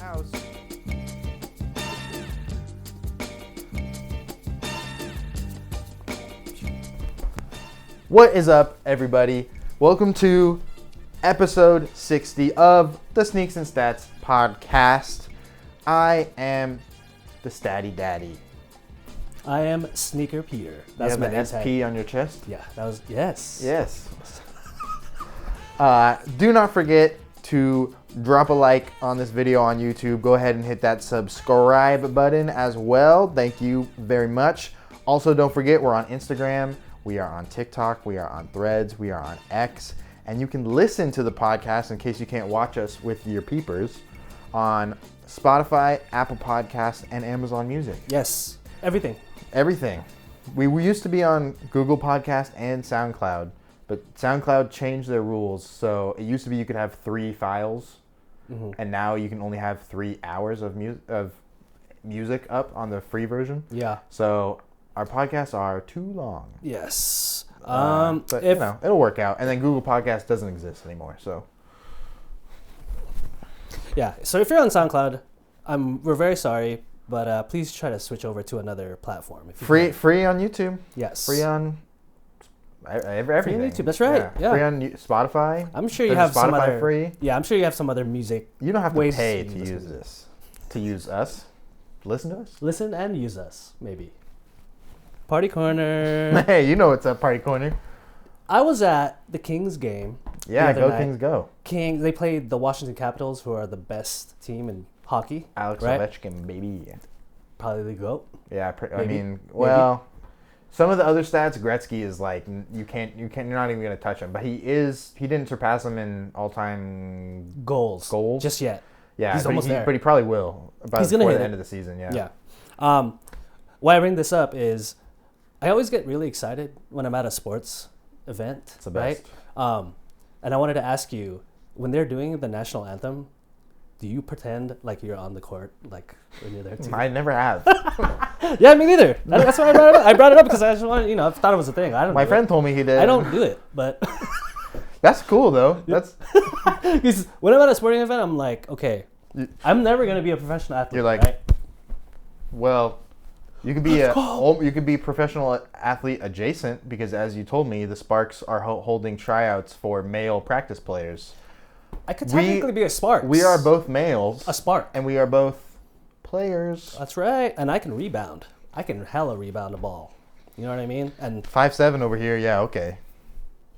house. What is up, everybody? Welcome to episode 60 of the Sneaks and Stats podcast. I am the Statty Daddy. I am Sneaker Peter. That's my name SP on your chest? Yeah, that was, yes. Yes. Do not forget to drop a like on this video on YouTube. Go ahead and hit that subscribe button as well. Thank you very much. Also, don't forget, we're on Instagram. We are on TikTok. We are on Threads. We are on X. And you can listen to the podcast in case you can't watch us with your peepers on Spotify, Apple Podcasts, and Amazon Music. Yes, everything. Everything. We used to be on Google Podcast and SoundCloud, but SoundCloud changed their rules. So it used to be you could have 3 files, and now you can only have 3 hours of music up on the free version. Yeah. So our podcasts are too long. Yes. But you know, it'll work out. And then Google Podcast doesn't exist anymore. So yeah. So if you're on SoundCloud, we're very sorry, but please try to switch over to another platform. If you free on YouTube. Yes. Free on everything. Free on YouTube. That's right. Yeah. Free on Spotify. I'm sure you have some other free. Yeah, I'm sure you have some other music. You don't have to ways pay to use this. To use us. Listen to us. Listen and use us, maybe. Party Corner. Hey, you know what's up, Party Corner. I was at the Kings game. Yeah, go night. Kings, go. Kings, they played the Washington Capitals, who are the best team in hockey. Alex right? Ovechkin, baby. Probably the GOAT. Yeah, I mean, well, some of the other stats, Gretzky is like you're not even gonna touch him, but he didn't surpass him in all-time goals just yet. Yeah, he's almost there, but he probably will before the end of the season. Yeah. Yeah. Why I bring this up is I always get really excited when I'm at a sports event. It's the best. Right? And I wanted to ask you, when they're doing the national anthem, do you pretend like you're on the court, like when you're there too? I never have. Yeah, me neither. That's why I brought it up. I brought it up because I just wanted, I thought it was a thing. My friend told me he did. I don't do it, but that's cool though. That's because when I'm at a sporting event, I'm like, okay, I'm never gonna be a professional athlete. You're like, right? Well, you could be professional athlete adjacent because, as you told me, the Sparks are holding tryouts for male practice players. I could technically be a Spark. We are both males. A Spark. And we are both players. That's right. And I can rebound. I can hella rebound a ball. You know what I mean? And 5'7" over here. Yeah, okay.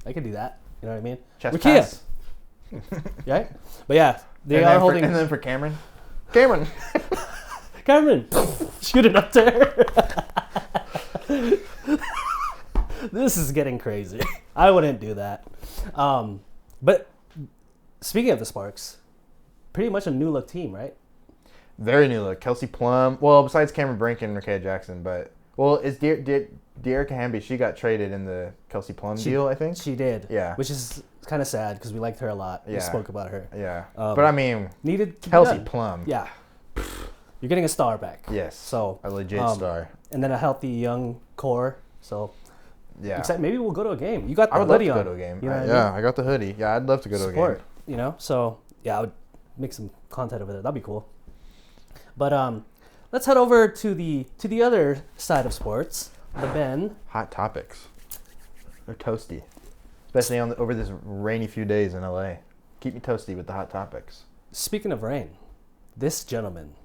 I could do that. You know what I mean? Chest pass. Right? But yeah, they are holding. And then for Cameron. Cameron, shoot it up there. This is getting crazy. I wouldn't do that. But speaking of the Sparks, pretty much a new look team, right? Very new look. Kelsey Plum. Well, besides Cameron Brink and Rakea Jackson, but it's De'Erica Hamby. She got traded in the Kelsey Plum deal, I think. She did. Yeah. Which is kind of sad because we liked her a lot. Yeah. We spoke about her. Yeah. But I mean, needed to Kelsey Plum. Yeah. You're getting a star back. Yes. So a legit star. And then a healthy young core. So yeah. Maybe we'll go to a game. You got the hoodie on. I would love to go to a game. You know I got the hoodie. Yeah, I'd love to go to a game. You know, so yeah, I would make some content over there. That'd be cool. But let's head over to the other side of sports. The Ben. Hot topics. They're toasty, especially over this rainy few days in LA. Keep me toasty with the hot topics. Speaking of rain, this gentleman,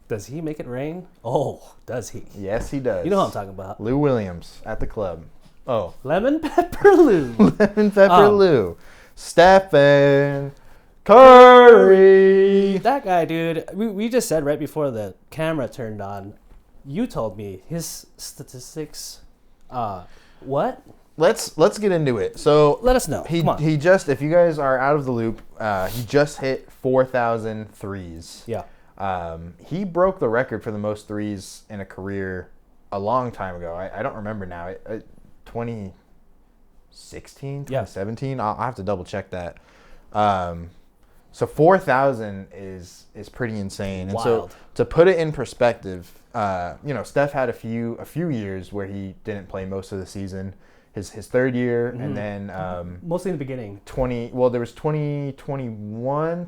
does he make it rain? Oh, does he? Yes, he does. You know what I'm talking about. Lou Williams at the club. Oh. Lemon Pepper Lou. Lemon Pepper Lou. Stephen Curry. That guy, dude. We just said right before the camera turned on, you told me his statistics. What? Let's get into it. So let us know. He just, if you guys are out of the loop, he just hit 4,000 threes. Yeah. He broke the record for the most threes in a career a long time ago. I don't remember now. 2016, 2017. I'll have to double check that. So 4,000 is pretty insane. And wild. So to put it in perspective, Steph had a few years where he didn't play most of the season. His third year, and then mostly in the beginning. There was 2020,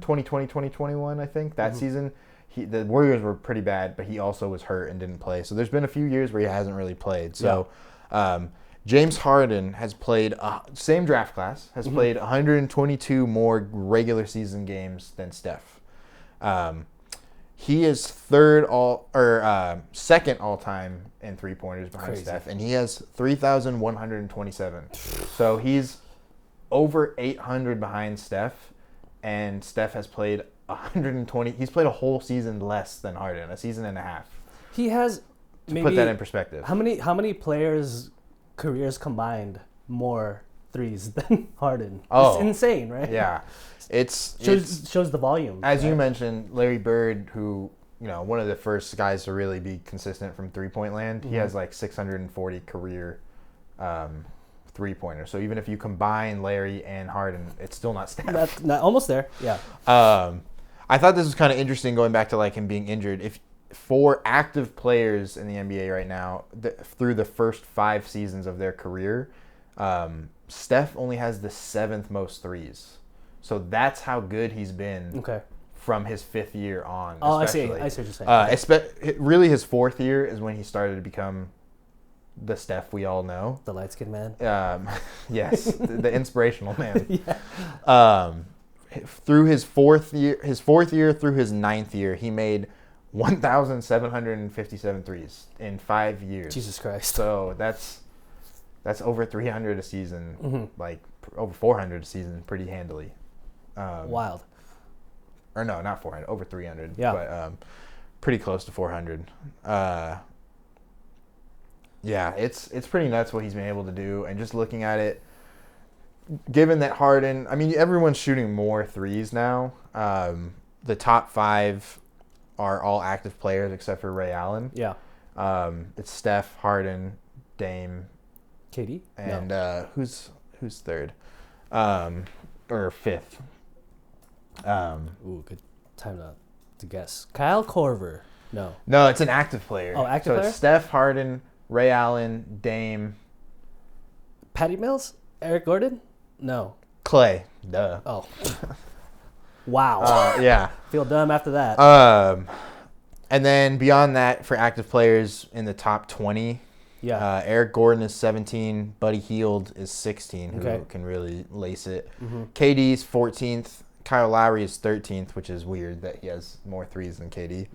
2021, I think that season. the Warriors were pretty bad, but he also was hurt and didn't play. So there's been a few years where he hasn't really played. So James Harden has played, same draft class, has played 122 more regular season games than Steph. He is second all time in 3-pointers behind Steph, and he has 3,127. So he's over 800 behind Steph, and Steph has played 120. He's played a whole season less than Harden, a season and a half. He has Put that in perspective. How many players' careers combined more threes than Harden? Oh, it's insane, right? Yeah, shows the volume. As you mentioned, Larry Bird, who one of the first guys to really be consistent from 3-point land, he has like 640 career 3-pointers. So even if you combine Larry and Harden, it's still not Steph. That's almost there. Yeah. I thought this was kind of interesting going back to like him being injured. If for active players in the NBA right now, through the first 5 seasons of their career, Steph only has the 7th most threes. So that's how good he's been from his 5th year on. Oh, especially. I see what you're saying. Really, his 4th year is when he started to become the Steph we all know. The light-skinned man? Yes, the inspirational man. Yeah. Through his 4th year through his 9th year, he made 1,757 threes in 5 years. Jesus Christ. So that's over 300 a season, like over 400 a season, pretty handily. Wild. Or no, not 400, over 300. Yeah. But pretty close to 400. Yeah, it's pretty nuts what he's been able to do. And just looking at it, given that Harden, I mean, everyone's shooting more threes now. The top 5 are all active players except for Ray Allen. Yeah. It's Steph, Harden, Dame, KD, and who's third, or 5th? Good time to guess. Kyle Korver. No, it's an active player. Oh, active player. It's Steph, Harden, Ray Allen, Dame, Patty Mills, Eric Gordon. No, Clay. Duh. Oh. Wow. Yeah. Feel dumb after that. And then beyond that, for active players in the top 20, Eric Gordon is 17. Buddy Hield is 16, who can really lace it. KD's 14th. Kyle Lowry is 13th, which is weird that he has more threes than KD.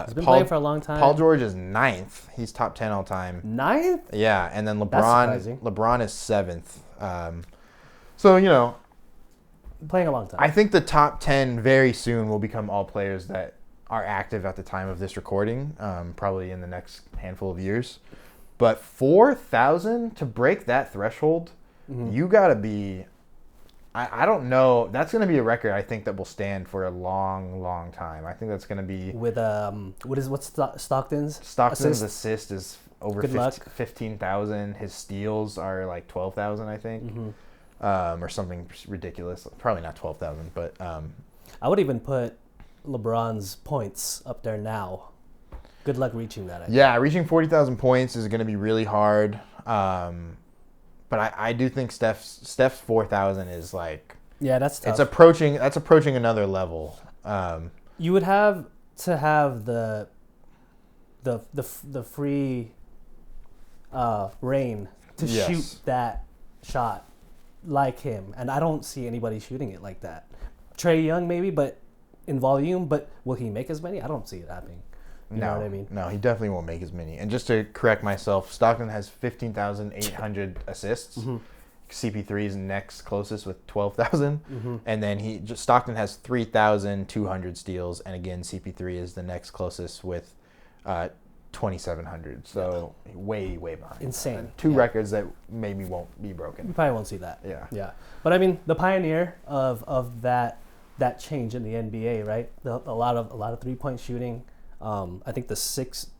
He's been playing for a long time. Paul George is 9th. He's top 10 all time. 9th? Yeah, and then LeBron is 7th. So, playing a long time. I think the top 10 very soon will become all players that are active at the time of this recording, probably in the next handful of years. But 4,000 to break that threshold, you got to be... I don't know. That's going to be a record, I think, that will stand for a long, long time. I think that's going to be... With, what's Stockton's? Stockton's assist is over 15,000. His steals are like 12,000, I think. Or something ridiculous. Probably not 12,000, but... I would even put LeBron's points up there now. Good luck reaching that. Yeah, reaching 40,000 points is going to be really hard. But I do think Steph's 4,000 is like... Yeah, that's tough. That's approaching another level. You would have to have the free reign to shoot that shot like him, and I don't see anybody shooting it like that. Trae Young maybe, but in volume. But will he make as many? I don't see it happening. You know what I mean? No, he definitely won't make as many. And just to correct myself, Stockton has 15,800 assists. CP3 is next closest with 12,000. And then Stockton has 3,200 steals. And again, CP3 is the next closest with 2,700. So way, way behind. Insane. Two records that maybe won't be broken. You probably won't see that. Yeah. But I mean, the pioneer of that change in the NBA, right? A lot of 3-point shooting. I think the Celtics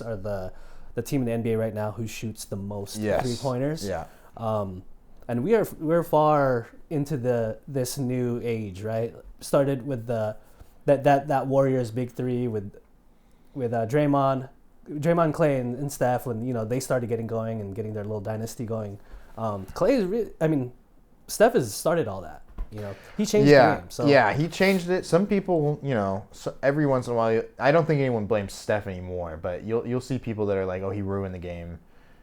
are the team in the NBA right now who shoots the most 3-pointers. Yeah. And we're far into this new age, right? Started with that Warriors big 3 with Draymond, Clay, and Steph when they started getting going and getting their little dynasty going. Clay is Steph has started all that. He changed the game. So yeah, he changed it. Some people, every once in a while, I don't think anyone blames Steph anymore, but you'll see people that are like, oh, he ruined the game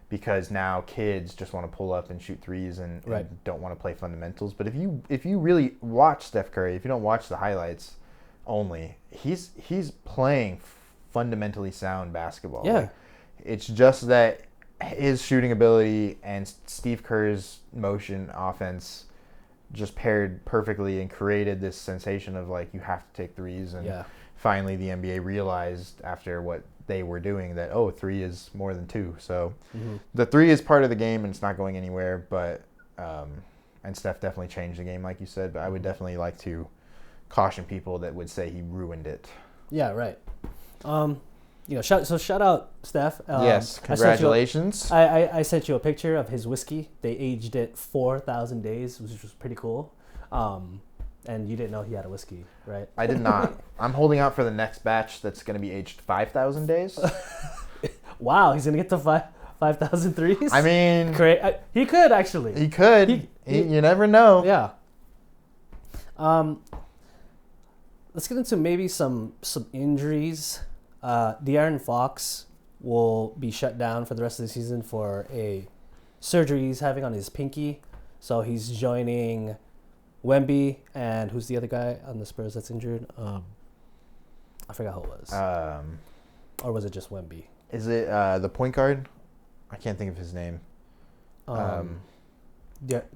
because now kids just want to pull up and shoot threes and don't want to play fundamentals. But if you really watch Steph Curry, if you don't watch the highlights only, he's playing fundamentally sound basketball. Yeah. Like, it's just that his shooting ability and Steve Kerr's motion offense just paired perfectly and created this sensation of like you have to take threes. And finally the NBA realized after what they were doing that, oh, 3 is more than 2. So the 3 is part of the game and it's not going anywhere. But and Steph definitely changed the game, like you said. But I would definitely like to caution people that would say he ruined it. Yeah, right. Shout out Steph. Yes, congratulations. I sent you a picture of his whiskey. They aged it 4,000 days, which was pretty cool. And you didn't know he had a whiskey, right? I did not. I'm holding out for the next batch that's going to be aged 5,000 days. Wow, he's going to get to 5,000 threes? I mean... he could, actually. He could. You never know. Yeah. Let's get into maybe some injuries. De'Aaron Fox will be shut down for the rest of the season for a surgery he's having on his pinky. So he's joining Wemby and who's the other guy on the Spurs that's injured? I forgot who it was. Or was it just Wemby? Is it the point guard? I can't think of his name. I forgot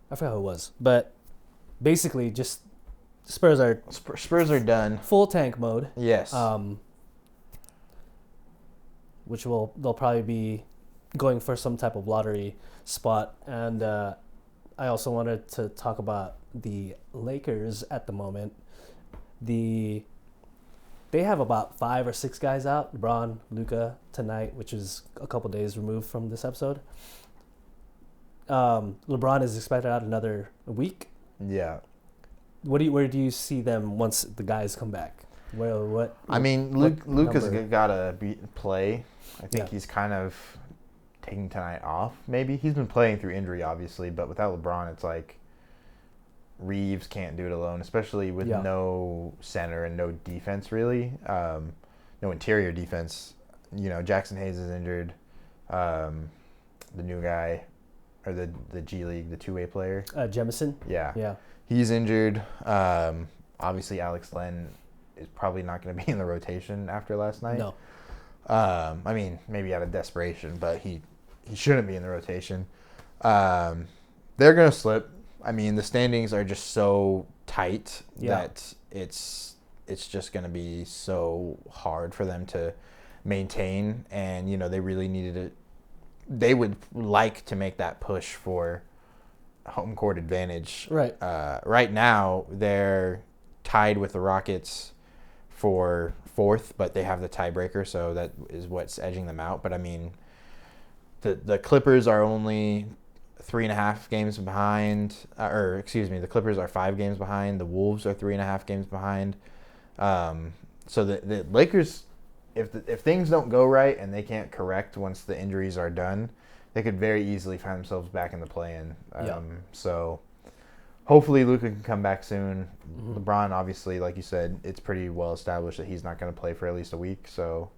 who it was. But basically just Spurs are done. Full tank mode. Yes. Which they'll probably be going for some type of lottery spot. And I also wanted to talk about the Lakers at the moment. They have about 5 or 6 guys out. LeBron, Luka tonight, which is a couple days removed from this episode. LeBron is expected out another week. Yeah. Where do you see them once the guys come back? Luka's got to play. I think he's kind of taking tonight off. Maybe he's been playing through injury, obviously, but without LeBron, it's like Reeves can't do it alone, especially with no center and no defense really, no interior defense. Jackson Hayes is injured. The new guy, or the G League, the two-way player, Jemison. Yeah. He's injured. Obviously, Alex Len is probably not going to be in the rotation after last night. No. Maybe out of desperation, but he shouldn't be in the rotation. They're going to slip. The standings are just so tight that it's just going to be so hard for them to maintain. And, they really needed it. They would like to make that push for home court advantage. Right. Right now, they're tied with the Rockets for 4th, but they have the tiebreaker, so that is what's edging them out. But, the Clippers are only 3.5 games behind. The Clippers are 5 games behind. The Wolves are 3.5 games behind. So the Lakers, if things don't go right and they can't correct once the injuries are done, they could very easily find themselves back in the play-in. So hopefully Luka can come back soon. Mm-hmm. LeBron, obviously, like you said, it's pretty well established that he's not going to play for at least a week. So,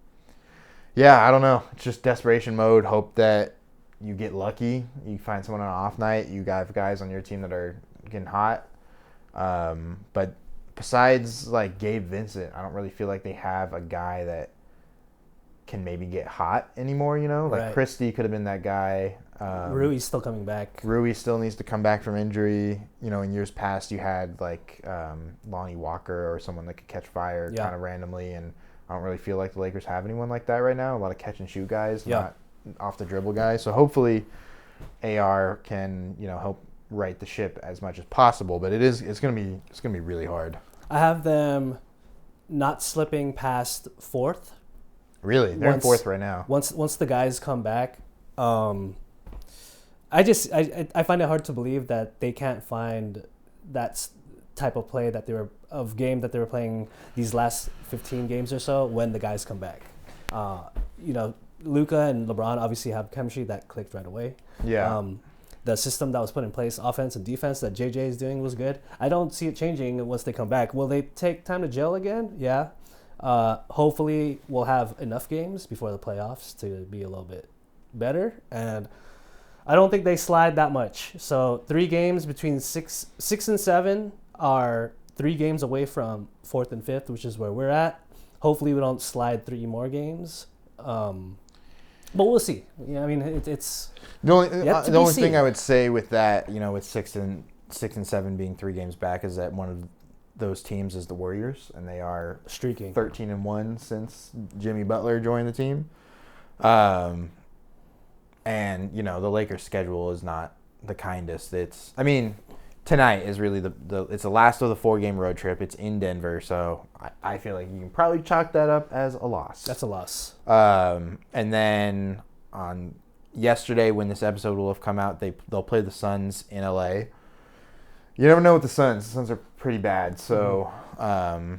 I don't know. It's just desperation mode. Hope that you get lucky. You find someone on an off night. You got guys on your team that are getting hot. But besides, like, Gabe Vincent, I don't really feel like they have a guy that can maybe get hot anymore, Like Christie could have been that guy. Rui's still coming back. Rui still needs to come back from injury. In years past, you had like Lonnie Walker or someone that could catch fire kind of randomly, and I don't really feel like the Lakers have anyone like that right now. A lot of catch and shoot guys, not off the dribble guys. So hopefully, AR can help right the ship as much as possible. But it's gonna be really hard. I have them not slipping past 4th. Really, they're in 4th right now. Once the guys come back, I find it hard to believe that they can't find that type of play that they were playing these last 15 games or so when the guys come back. Luka and LeBron obviously have chemistry that clicked right away. Yeah. the system that was put in place, offense and defense that JJ is doing was good. I don't see it changing once they come back. Will they take time to gel again? Yeah. Hopefully we'll have enough games before the playoffs to be a little bit better. And I don't think they slide that much. So 3 games between 6 and 7 are 3 games away from 4th and 5th, which is where we're at. Hopefully we don't slide 3 more games. But we'll see. Yeah, I mean, it's the only thing I would say with that, with 6 and 7 being 3 games back, is that one of those teams is the Warriors, and they are streaking 13-1 since Jimmy Butler joined the team. And the Lakers' schedule is not the kindest. Tonight is really it's the last of the 4-game road trip. It's in Denver, so I feel like you can probably chalk that up as a loss. That's a loss. And then on yesterday, when this episode will have come out, they'll play the Suns in LA. You never know with the Suns. The Suns are pretty bad, so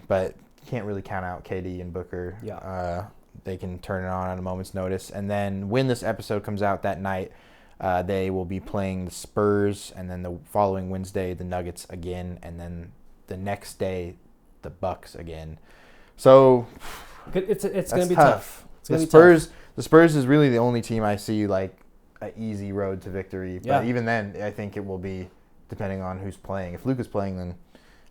but can't really count out KD and Booker. Yeah. They can turn it on at a moment's notice. And then when this episode comes out that night, they will be playing the Spurs, and then the following Wednesday, the Nuggets again, and then the next day, the Bucks again. So it's going to be tough. The Spurs is really the only team I see like an easy road to victory. But even then, I think it will be depending on who's playing. If Luka's playing, then it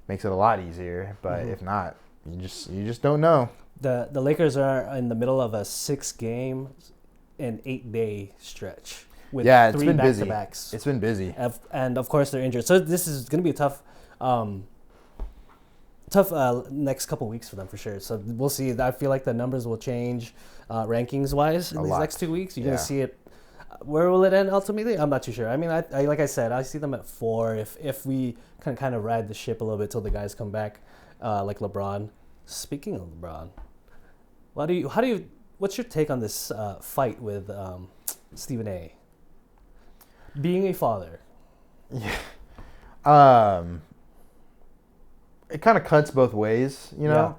makes it a lot easier. But if not, you just don't know. The Lakers are in the middle of a 6-game and 8-day stretch. With it's 3 been busy. back-to-backs. It's been busy. And of course they're injured. So this is going to be a tough next couple weeks for them for sure. So we'll see. I feel like the numbers will change rankings-wise in these next 2 weeks. You're going to see it. Where will it end ultimately? I'm not too sure. I mean, I like I said, I see them at 4 if we can kind of ride the ship a little bit till the guys come back, like LeBron. Speaking of LeBron, what's your take on this fight with Stephen A? Being a father. Yeah. It kind of cuts both ways, Yeah.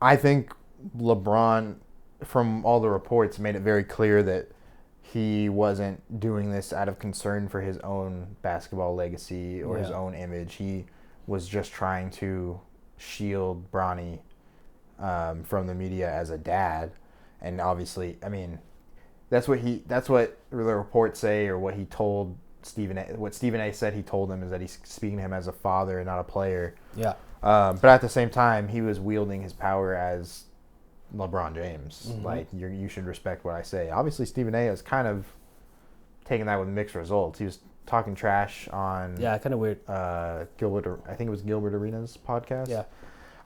I think LeBron, from all the reports, made it very clear that he wasn't doing this out of concern for his own basketball legacy or his own image. He was just trying to shield Bronny from the media as a dad. And obviously, that's what the reports say, or what he told Stephen A. What Stephen A. said he told him is that he's speaking to him as a father and not a player. Yeah. But at the same time, he was wielding his power as LeBron James. Mm-hmm. Like, you should respect what I say. Obviously, Stephen A. has kind of taken that with mixed results. He was talking trash on kind of weird. Gilbert. I think it was Gilbert Arenas' podcast. Yeah.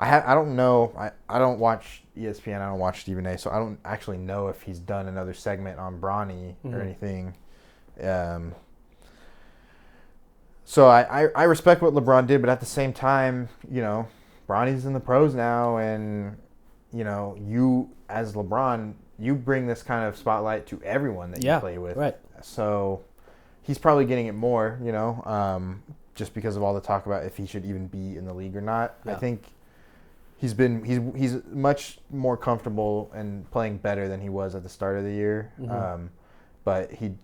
I don't know. I don't watch ESPN. I don't watch Stephen A. So I don't actually know if he's done another segment on Bronny or anything. So I respect what LeBron did, but at the same time, Bronny's in the pros now, and you as LeBron, you bring this kind of spotlight to everyone that you play with. Right. So he's probably getting it more, just because of all the talk about if he should even be in the league or not. Yeah. I think he's much more comfortable and playing better than he was at the start of the year. But he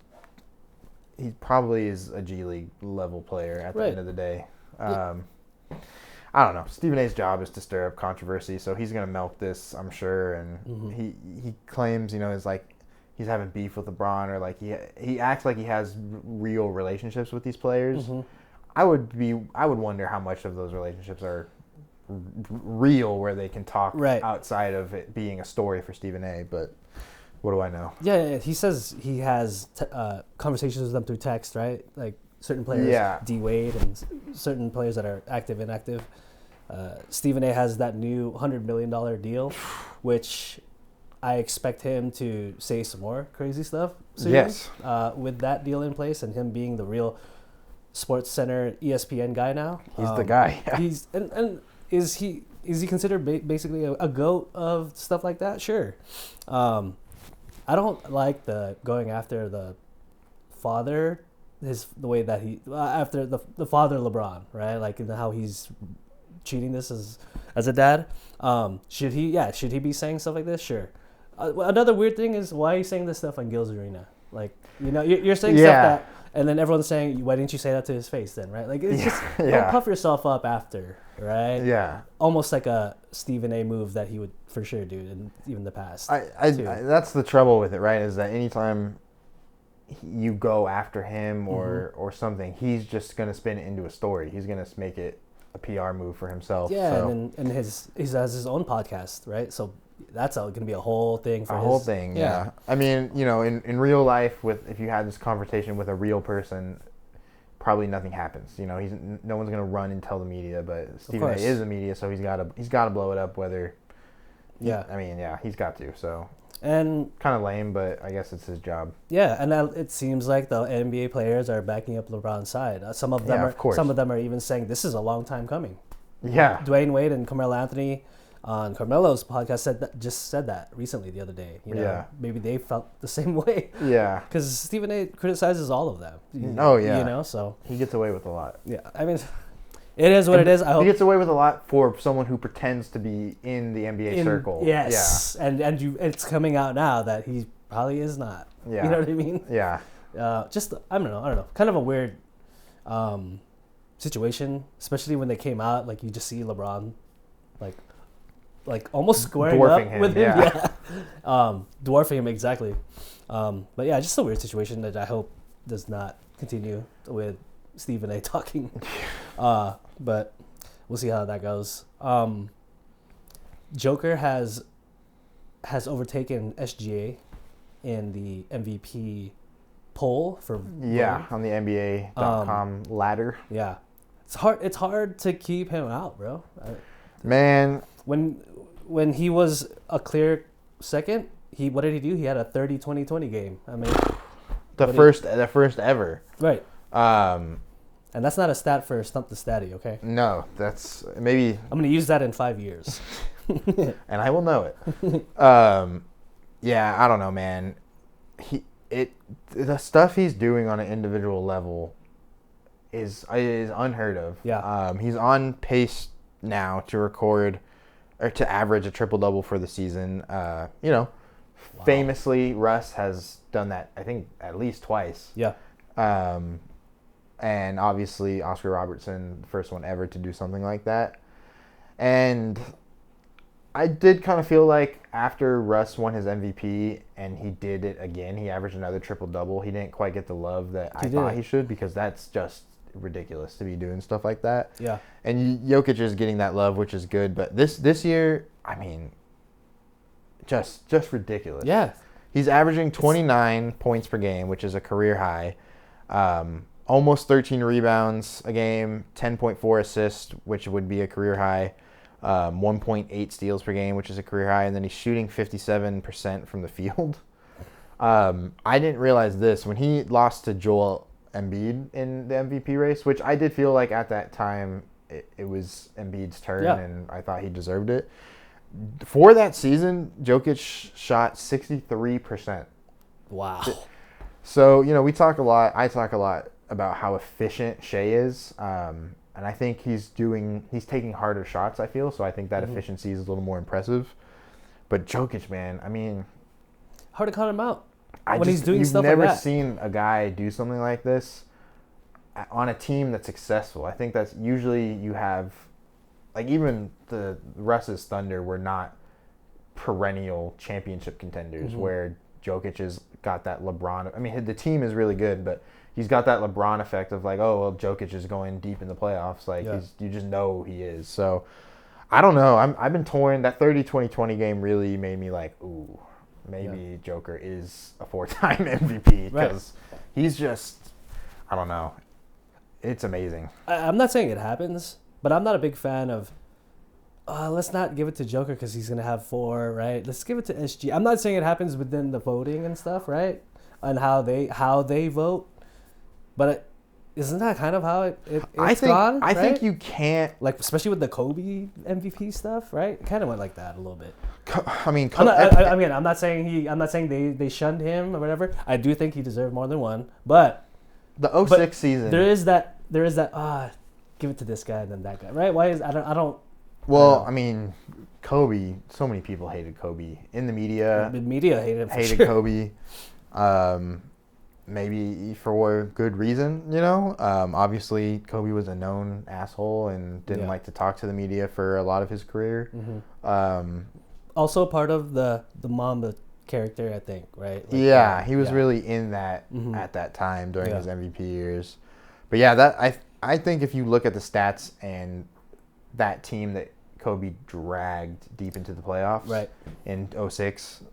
probably is a G League level player at the end of the day. I don't know. Stephen A's job is to stir up controversy, so he's going to milk this, I'm sure. And he claims, is like he's having beef with LeBron, or like he acts like he has real relationships with these players. I would wonder how much of those relationships are real, where they can talk outside of it being a story for Stephen A. But what do I know? Yeah, he says he has conversations with them through text, right? Like certain players, D Wade, and certain players that are active, inactive. Stephen A. has that new $100 million deal, which I expect him to say some more crazy stuff soon. Yes. With that deal in place, and him being the real Sports Center ESPN guy now. He's the guy. Yeah. He's and is he considered basically a GOAT of stuff like that? Sure. I don't like the going after the father, the way that he after the father LeBron, right? Like how he's treating this as a dad. Should he be saying stuff like this? Sure. Another weird thing is, why are you saying this stuff on Gil's Arena? Like, you're saying stuff that And then everyone's saying, why didn't you say that to his face then, right? Like, it's just, Yeah. don't puff yourself up after, right? Yeah. Almost like a Stephen A move that he would for sure do in even the past. I that's the trouble with it, right? Is that anytime you go after him or something, he's just going to spin it into a story. He's going to make it a PR move for himself. Yeah, so. and he has his own podcast, right? So that's going to be a whole thing for whole thing. Yeah. I mean, in real life, if you had this conversation with a real person, probably nothing happens. No one's gonna run and tell the media, but Stephen A is the media, so he's got to blow it up. He's got to. So. And kind of lame, but I guess it's his job. Yeah, and it seems like the NBA players are backing up LeBron's side. Some of them are even saying this is a long time coming. Yeah. Dwayne Wade and Carmelo Anthony on Carmelo's podcast said that recently the other day. Maybe they felt the same way. Yeah. Because Stephen A criticizes all of them. Oh yeah. So he gets away with a lot. Yeah, I mean, it is what it is. I hope he gets away with a lot for someone who pretends to be in the NBA circle. Yes. Yeah. And it's coming out now that he probably is not. Yeah. You know what I mean? Yeah. I don't know. Kind of a weird situation, especially when they came out. Like you just see LeBron, like almost squaring dwarfing up him, with him. Yeah. Dwarfing him exactly. But yeah, just a weird situation that I hope does not continue with Stephen A talking. But we'll see how that goes. Joker has overtaken SGA in the MVP poll for voting. On the NBA.com ladder. Yeah, it's hard to keep him out, bro. Man, when he was a clear second, what did he do? He had a 30-20-20 game. I mean, the first ever. Right. And that's not a stat for Stump the Statty, okay? No, that's maybe. I'm gonna use that in 5 years. And I will know it. Yeah, I don't know, man. The stuff he's doing on an individual level is unheard of. Yeah. He's on pace now to record or to average a triple double for the season. Wow. Famously, Russ has done that, I think, at least twice. Yeah. And obviously Oscar Robertson, the first one ever to do something like that. And I did kind of feel like after Russ won his MVP and he did it again, he averaged another triple-double. He didn't quite get the love that I thought he should, because that's just ridiculous to be doing stuff like that. Yeah. And Jokic is getting that love, which is good. But this year, I mean, just ridiculous. Yeah. He's averaging 29 points per game, which is a career high. Almost 13 rebounds a game, 10.4 assists, which would be a career high, 1.8 steals per game, which is a career high, and then he's shooting 57% from the field. I didn't realize this. When he lost to Joel Embiid in the MVP race, which I did feel like at that time it was Embiid's turn, and I thought he deserved it. For that season, Jokic shot 63%. Wow. So, I talk a lot about how efficient Shea is, and I think he's taking harder shots, I feel, so I think that efficiency is a little more impressive. But Jokic, man, I mean, hard to cut him out he's doing stuff like that. You've never seen a guy do something like this on a team that's successful. I think that's usually you have, like, even the Russ's Thunder were not perennial championship contenders, where Jokic has got that LeBron. I mean, the team is really good, but he's got that LeBron effect of like, oh, well, Jokic is going deep in the playoffs. Like, you just know he is. So, I don't know. I've been torn. That 30-20-20 game really made me like, ooh, maybe Joker is a 4-time MVP, because he's just, I don't know. It's amazing. I'm not saying it happens, but I'm not a big fan of, let's not give it to Joker because he's going to have 4, right? Let's give it to SG. I'm not saying it happens within the voting and stuff, right? And how they vote. But isn't that kind of how it's gone? I think you can't, like, especially with the Kobe MVP stuff, right? It kind of went like that a little bit. I'm not saying they shunned him or whatever. I do think he deserved more than one, but the 06 season, there is that give it to this guy and then that guy, right? Why is I don't. Well, I mean, Kobe. So many people hated Kobe in the media. The media hated him. Hated Kobe. maybe for good reason, you know. Obviously, Kobe was a known asshole and didn't like to talk to the media for a lot of his career. Also part of the Mamba character, I think, right? Like, he was really in that at that time during his MVP years. But yeah, that I think if you look at the stats and that team that Kobe dragged deep into the playoffs in 06,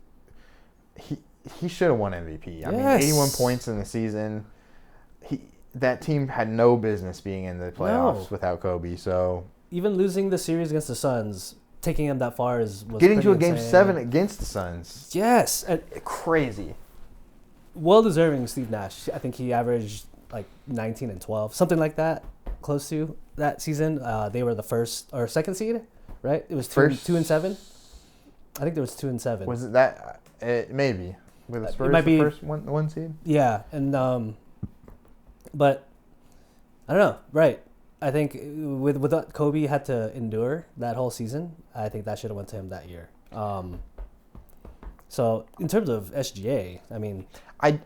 he should have won MVP. I mean, 81 points in the season. That team had no business being in the playoffs without Kobe. So even losing the series against the Suns, taking them that far was getting to a insane. Game 7 against the Suns. Yes, and crazy. Well deserving Steve Nash. I think he averaged like 19 and 12, something like that, close to that season. They were the first or second seed, right? It was 2 and 7. I think there was 2 and 7. Was it that? Maybe. Were the Spurs might be the first one seed? Yeah, and but I don't know. Right, I think with what Kobe had to endure that whole season, I think that should have went to him that year. So in terms of SGA, I mean,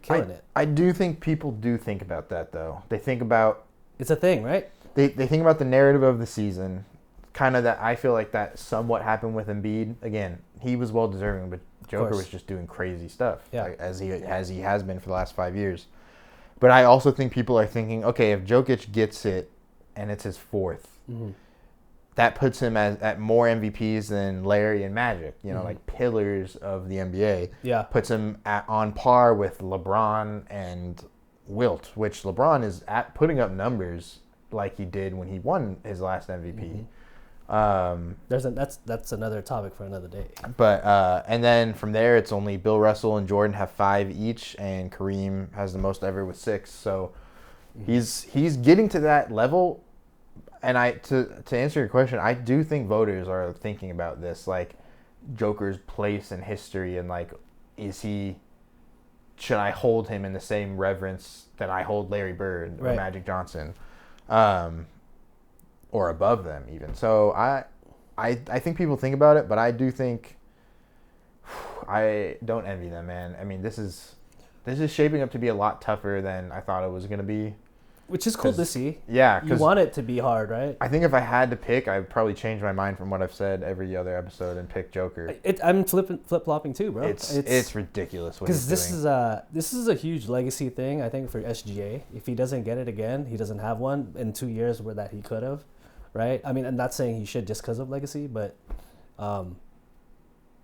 killing it. I do think people do think about that though. They think about it's a thing, right? They think about the narrative of the season, kind of that. I feel like that somewhat happened with Embiid. Again, he was well deserving, but Joker was just doing crazy stuff, like, as he has been for the last 5 years. But I also think people are thinking, okay, if Jokic gets it and it's his fourth, that puts him at more MVPs than Larry and Magic, you know, like pillars of the NBA. Yeah. Puts him on par with LeBron and Wilt, which LeBron is putting up numbers like he did when he won his last MVP. That's another topic for another day. But and then from there, it's only Bill Russell and Jordan have 5 each, and Kareem has the most ever with 6. So he's getting to that level. And to answer your question, I do think voters are thinking about this, like Joker's place in history, and like, should I hold him in the same reverence that I hold Larry Bird or Magic Johnson, or above them even? So I think people think about it, but I do think I don't envy them, man. I mean, this is shaping up to be a lot tougher than I thought it was going to be. Which is cool to see. Yeah. You want it to be hard, right? I think if I had to pick, I'd probably change my mind from what I've said every other episode and pick Joker. I'm flip-flopping too, bro. It's ridiculous what he's doing. Because this is a huge legacy thing, I think, for SGA. If he doesn't get it again, he doesn't have one in 2 years where that he could have, right? I mean, I'm not saying he should just because of legacy, but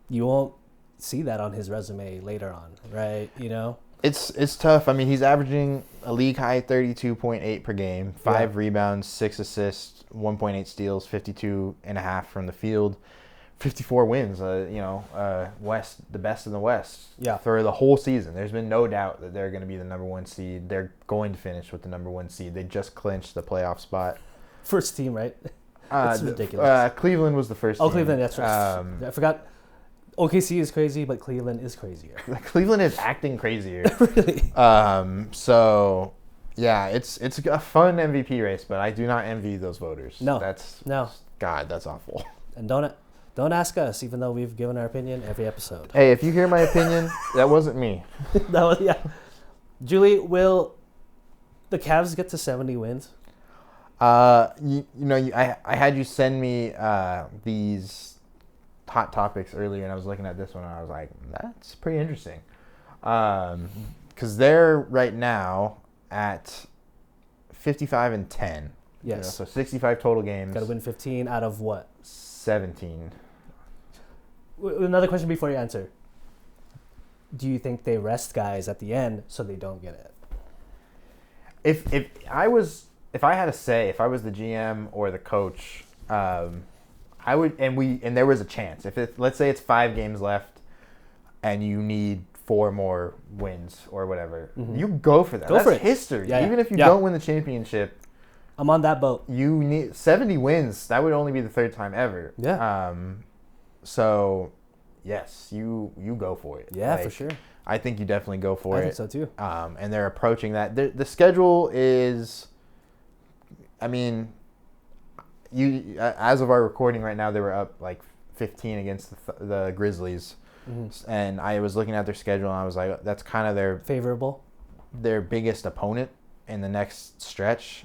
you won't see that on his resume later on, right? You know? It's tough. I mean, he's averaging a league high 32.8 per game, 5 rebounds, 6 assists, 1.8 steals, 52.5 from the field, 54 wins. West, the best in the West. Yeah. For the whole season, there's been no doubt that they're going to be the number 1 seed. They're going to finish with the number 1 seed. They just clinched the playoff spot. First team, right? It's ridiculous. Cleveland was the first team. Oh, Cleveland, that's right. I forgot. OKC is crazy, but Cleveland is crazier. Cleveland is acting crazier. Really? So, yeah, it's a fun MVP race, but I do not envy those voters. No. No. God, that's awful. And don't ask us, even though we've given our opinion every episode. Hey, if you hear my opinion, that wasn't me. Julie, will the Cavs get to 70 wins? I had you send me these hot topics earlier, and I was looking at this one, and I was like, that's pretty interesting. Because they're right now at 55 and 10. Yes. So 65 total games. Got to win 15 out of what? 17. Another question before you answer. Do you think they rest guys at the end so they don't get it? If I had to say, if I was the GM or the coach, I would, and there was a chance. Let's say it's 5 games left, and you need 4 more wins or whatever, you go for that. That's history. Yeah, even if you don't win the championship, I'm on that boat. You need 70 wins. That would only be the 3rd time ever. Yeah. So, yes, you go for it. Yeah, for sure. I think you definitely go for it. I think so too. And they're approaching that. The schedule is, I mean, as of our recording right now, they were up like 15 against the Grizzlies. And I was looking at their schedule, and I was like, that's kind of their favorable. their biggest opponent in the next stretch,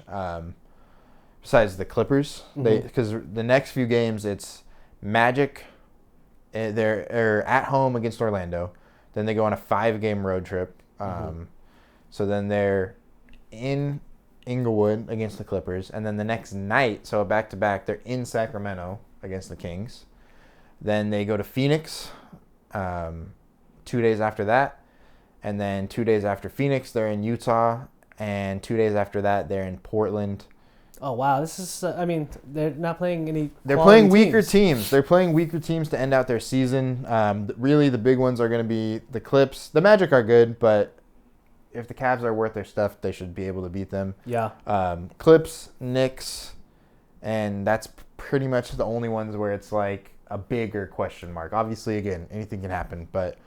besides the Clippers. Because the next few games, it's Magic. They're at home against Orlando. Then they go on a 5-game road trip. So then they're in Inglewood against the Clippers. And then the next night, so back-to-back, they're in Sacramento against the Kings. Then they go to Phoenix 2 days after that. And then 2 days after Phoenix, they're in Utah. And 2 days after that, they're in Portland. Oh, wow. This is, they're not playing any. They're playing weaker teams. They're playing weaker teams to end out their season. Really, the big ones are going to be the Clips. The Magic are good, but if the Cavs are worth their stuff, they should be able to beat them. Yeah. Clips, Knicks, and that's pretty much the only ones where it's like a bigger question mark. Obviously, again, anything can happen, but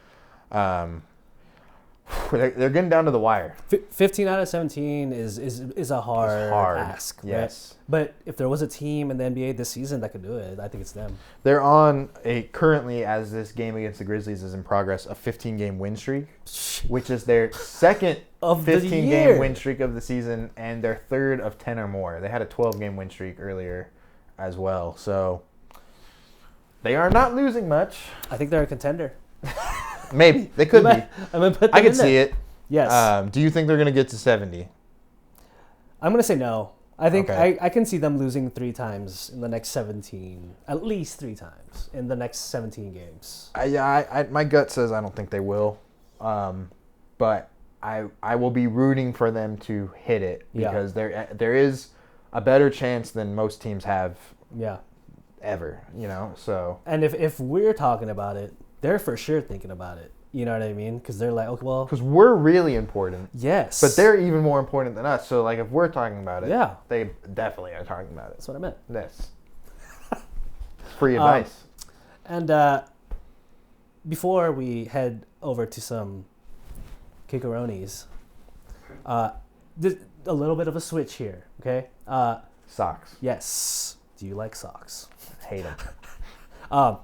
they're getting down to the wire. 15 out of 17 is a hard ask. Yes. Right? But if there was a team in the NBA this season that could do it, I think it's them. They're on currently, as this game against the Grizzlies is in progress, a 15-game win streak, which is their second 15-game win streak of the season and their third of 10 or more. They had a 12-game win streak earlier as well. So they are not losing much. I think they're a contender. Maybe. They could be. I'm gonna put them I could in see there. it. Yes. Do you think they're going to get to 70? I'm going to say no. I think Okay. I can see them losing 3 times in the next 17. At least 3 times in the next 17 games. My gut says I don't think they will. But I will be rooting for them to hit it because there is a better chance than most teams have ever, so. And if we're talking about it, they're for sure thinking about it. You know what I mean? Because they're like, okay, well. Because we're really important. Yes. But they're even more important than us. So, like, if we're talking about it, they definitely are talking about it. That's what I meant. Yes. Free advice. And before we head over to some kickaronis, a little bit of a switch here, okay? Socks. Yes. Do you like socks? Hate them.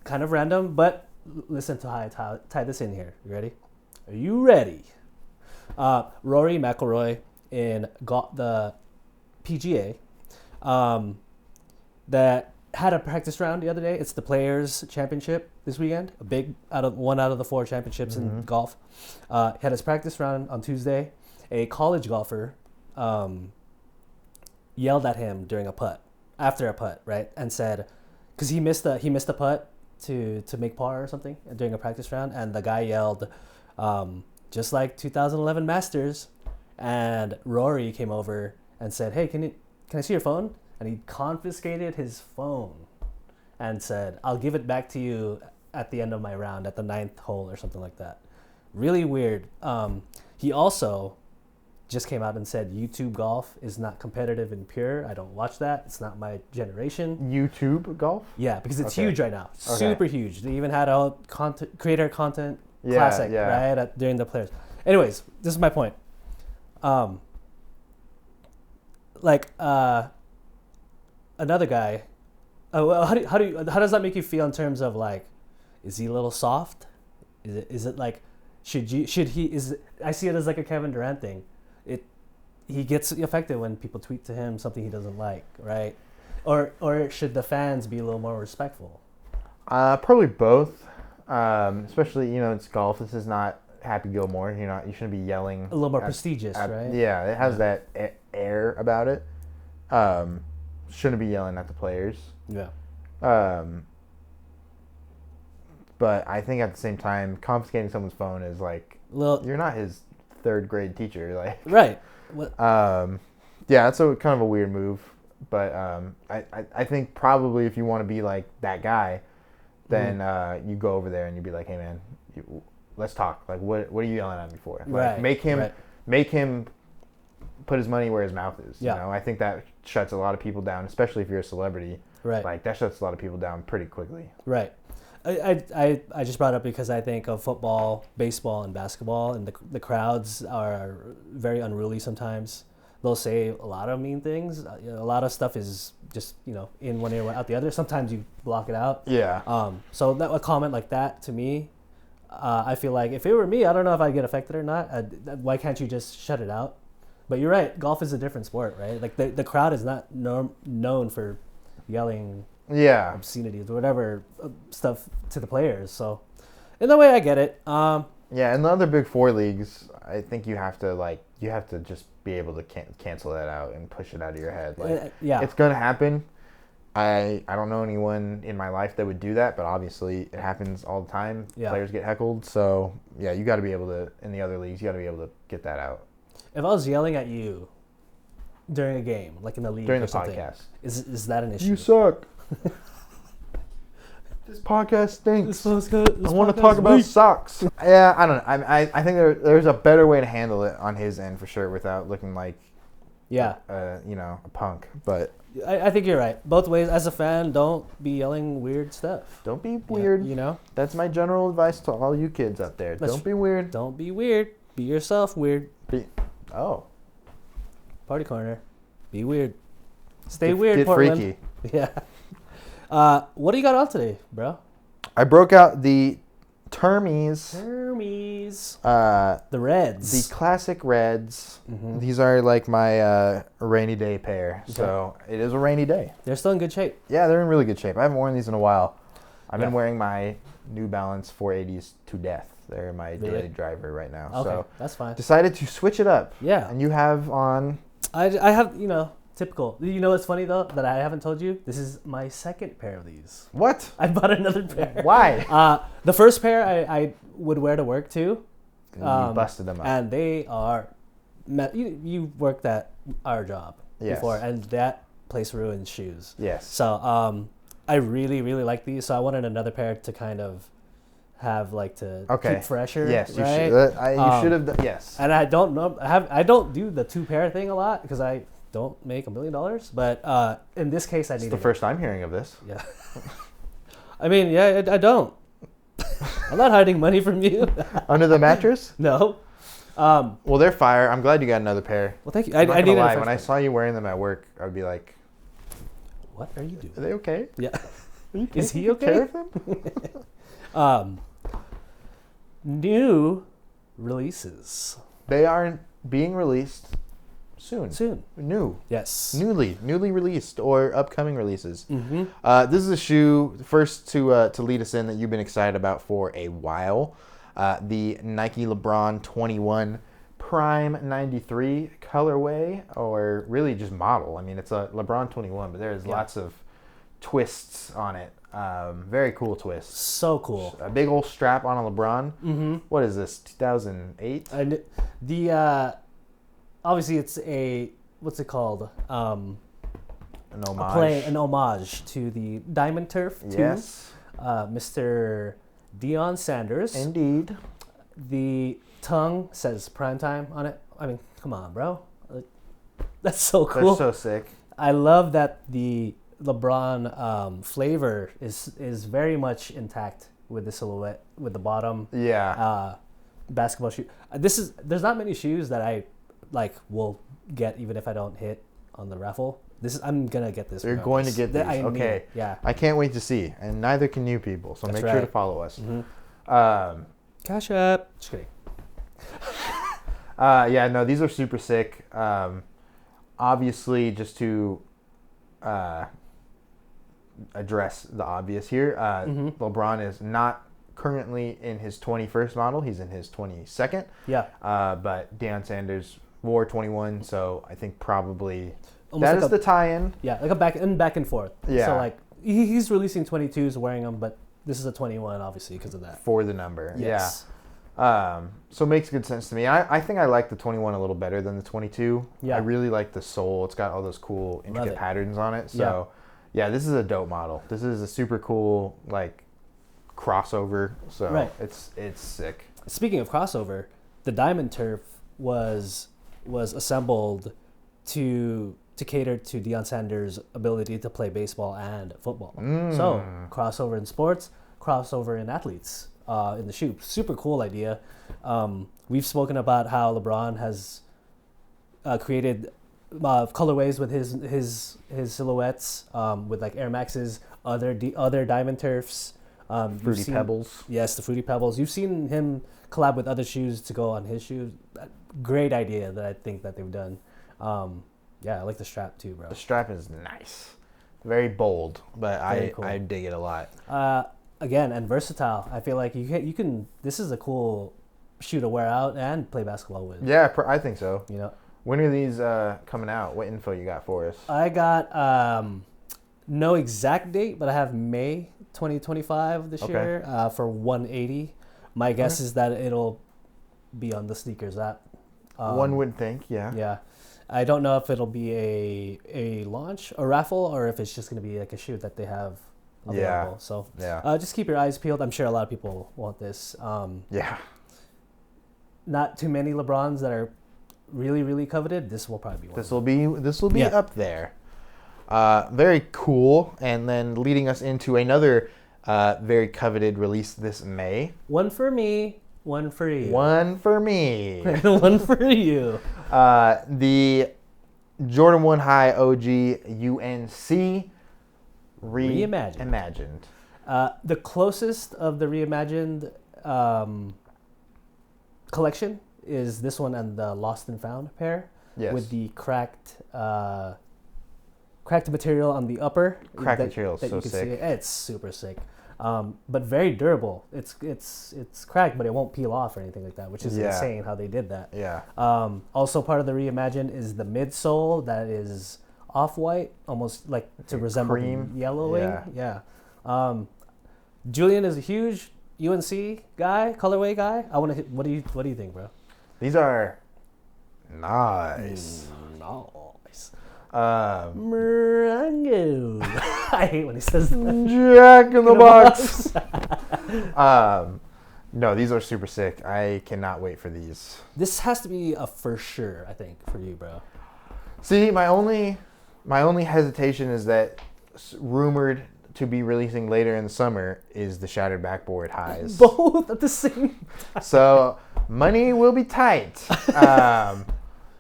Kind of random, but listen to how I tie this in here. You ready? Are you ready? Rory McIlroy in the PGA that had a practice round the other day. It's the Players Championship this weekend. One out of the 4 championships in golf. Had his practice round on Tuesday. A college golfer yelled at him after a putt, right, and said, because he missed a putt to make par or something during a practice round, and the guy yelled, just like 2011 Masters, and Rory came over and said, hey, can I see your phone? And he confiscated his phone and said, I'll give it back to you at the end of my round at the 9th hole or something like that. Really weird. He also just came out and said YouTube golf is not competitive and pure. I don't watch that. It's not my generation. YouTube golf? Yeah, because it's huge right now. Okay. Super huge. They even had a creator content classic right during the Players. Anyways, this is my point. Another guy. How does that make you feel in terms of like, is he a little soft? Is it like, I see it as like a Kevin Durant thing. He gets affected when people tweet to him something he doesn't like, right? Or should the fans be a little more respectful? Probably both. Especially, it's golf. This is not Happy Gilmore. You shouldn't be yelling. A little more prestigious, right? Yeah, it has that air about it. Shouldn't be yelling at the players. Yeah. But I think at the same time, confiscating someone's phone is like, you're not his 3rd grade teacher, like. Right. Yeah, that's kind of a weird move. But I think probably if you want to be like that guy, then you go over there and you be like, hey man, let's talk. Like, what are you yelling at me for? Like, make him put his money where his mouth is. Yeah. I think that shuts a lot of people down, especially if you're a celebrity. Right. Like, that shuts a lot of people down pretty quickly. Right. I just brought it up because I think of football, baseball, and basketball, and the crowds are very unruly sometimes. They'll say a lot of mean things. A lot of stuff is just, in one ear, out the other. Sometimes you block it out. Yeah. So a comment like that, to me, I feel like if it were me, I don't know if I'd get affected or not. Why can't you just shut it out? But you're right. Golf is a different sport, right? Like the crowd is not known for yelling Yeah. obscenities or whatever stuff to the players. So in the way, I get it. Yeah, in the other Big Four leagues, I think you have to just be able to cancel that out and push it out of your head. Like, yeah, it's gonna happen. I don't know anyone in my life that would do that, but obviously it happens all the time. Yeah. Players get heckled, so yeah, you got to be able to, in the other leagues, you got to be able to get that out. if I was yelling at you during a game, like in the league During or the something, podcast. is that an issue? You suck. This podcast stinks. I want to talk about socks. Yeah, I don't know. I think there's a better way to handle it on his end for sure without looking like a punk. But I think you're right. Both ways. As a fan, don't be yelling weird stuff. don't be weird. You know? That's my general advice to all you kids out there. Don't be weird. Don't be weird. Be yourself weird. Oh. Party corner. Be weird. Stay weird, Get Portland. freaky. Yeah. What do you got on today, bro? I broke out the Termies. The Reds. The classic Reds. Mm-hmm. These are like my rainy day pair. Okay. So it is a rainy day. They're still in good shape. Yeah, they're in really good shape. I haven't worn these in a while. I've been Yeah. wearing my New Balance 480s to death. They're my Really? daily driver right now. Okay, So that's fine. decided to switch it up. Yeah. And you have on... I have, typical. You know what's funny, though, that I haven't told you? This is my second pair of these. What? I bought another pair. Why? The first pair I would wear to work, too. You busted them up. And they are... You worked at our job before, and that place ruins shoes. Yes. So I really, really like these. So I wanted another pair to kind of have keep fresher. Yes, you right? should. You should have done. Yes. And I don't know. I don't do the 2-pair thing a lot because I don't make $1 million. But in this case, I need. It's the first time hearing of this. Yeah. I mean, yeah, I don't. I'm not hiding money from you. Under the mattress? No. Well, they're fire. I'm glad you got another pair. Well, thank you. I'm not I gonna need lie. When I saw you wearing them at work, I would be like, "What are you doing? Are they okay? Yeah. Are you Is he taking okay? care of them?" New releases. They are being released soon. New. Yes. Newly released or upcoming releases. Mm-hmm. This is a shoe first to lead us in that you've been excited about for a while. The Nike LeBron 21 Prime 93 colorway, or really just model. I mean, it's a LeBron 21, but there's lots of twists on it. Very cool twists. So cool. A big old strap on a LeBron. Mm-hmm. What is this? 2008. And the obviously it's a what's it called? An homage. An homage to the Diamond Turf. Yes. Mr. Deion Sanders. Indeed. The tongue says primetime on it. I mean, come on, bro. That's so cool. They're so sick. I love that the LeBron flavor is very much intact with the silhouette, with the bottom. Yeah. Basketball shoe. There's not many shoes that I will get even if I don't hit on the raffle. I'm gonna get this. You're going to get these. Okay. Yeah. I can't wait to see, and neither can you people. So That's make sure to right. follow us. Mm-hmm. Cash App. Just kidding. Yeah, no, these are super sick. Obviously, just to address the obvious here, LeBron is not currently in his 21st model. He's in his 22nd. Yeah. But Deion Sanders wore 21, so I think probably Almost that is the tie-in. Yeah, like a back and forth. Yeah. So he's releasing 22s, wearing them, but this is a 21, obviously, because of that. For the number. Yes. Yeah. So it makes good sense to me. I think I like the 21 a little better than the 22. Yeah. I really like the sole. It's got all those cool intricate patterns on it. So yeah, this is a dope model. This is a super cool crossover. So it's sick. Speaking of crossover, the Diamond Turf was assembled to cater to Deion Sanders' ability to play baseball and football. So crossover in sports, crossover in athletes in the shoe. Super cool idea. We've spoken about how LeBron has created colorways with his silhouettes with Air Maxes, other Diamond Turfs. Fruity Pebbles. Yes, the Fruity Pebbles. You've seen him collab with other shoes to go on his shoes. Great idea that I think that they've done. Yeah, I like the strap too, bro. The strap is nice. Very bold, but Cool. I dig it a lot. Again, and versatile. I feel like you can. This is a cool shoe to wear out and play basketball with. Yeah, I think so. You know. When are these coming out? What info you got for us? I got no exact date, but I have May 2025 this year for 180. My guess is that it'll be on the sneakers app. One would think, yeah. Yeah. I don't know if it'll be a launch, a raffle, or if it's just going to be like a shoe that they have available. So just keep your eyes peeled. I'm sure a lot of people want this. Not too many LeBrons that are really, really coveted. This will probably be one. This will be up there. Very cool. And then leading us into another very coveted release this May. One for me, one for you. One for me. One for you. The Jordan 1 High OG UNC reimagined. The closest of the reimagined collection is this one and the Lost and Found pair. Yes. With the cracked material on the upper. Cracked material is so you can sick. See. It's super sick. But very durable. It's cracked, but it won't peel off or anything like that, which is insane how they did that. Yeah. Also part of the reimagined is the midsole that is off-white, almost like to resemble cream yellowing. Yeah. Julian is a huge UNC guy, colorway guy. What do you think, bro? These are nice. Nice. Morango. I hate when he says that. Jack in the Box. No, these are super sick. I cannot wait for these. This has to be a for sure, I think, for you, bro. See, my only hesitation is that rumored to be releasing later in the summer is the Shattered Backboard highs. Both at the same time. So money will be tight.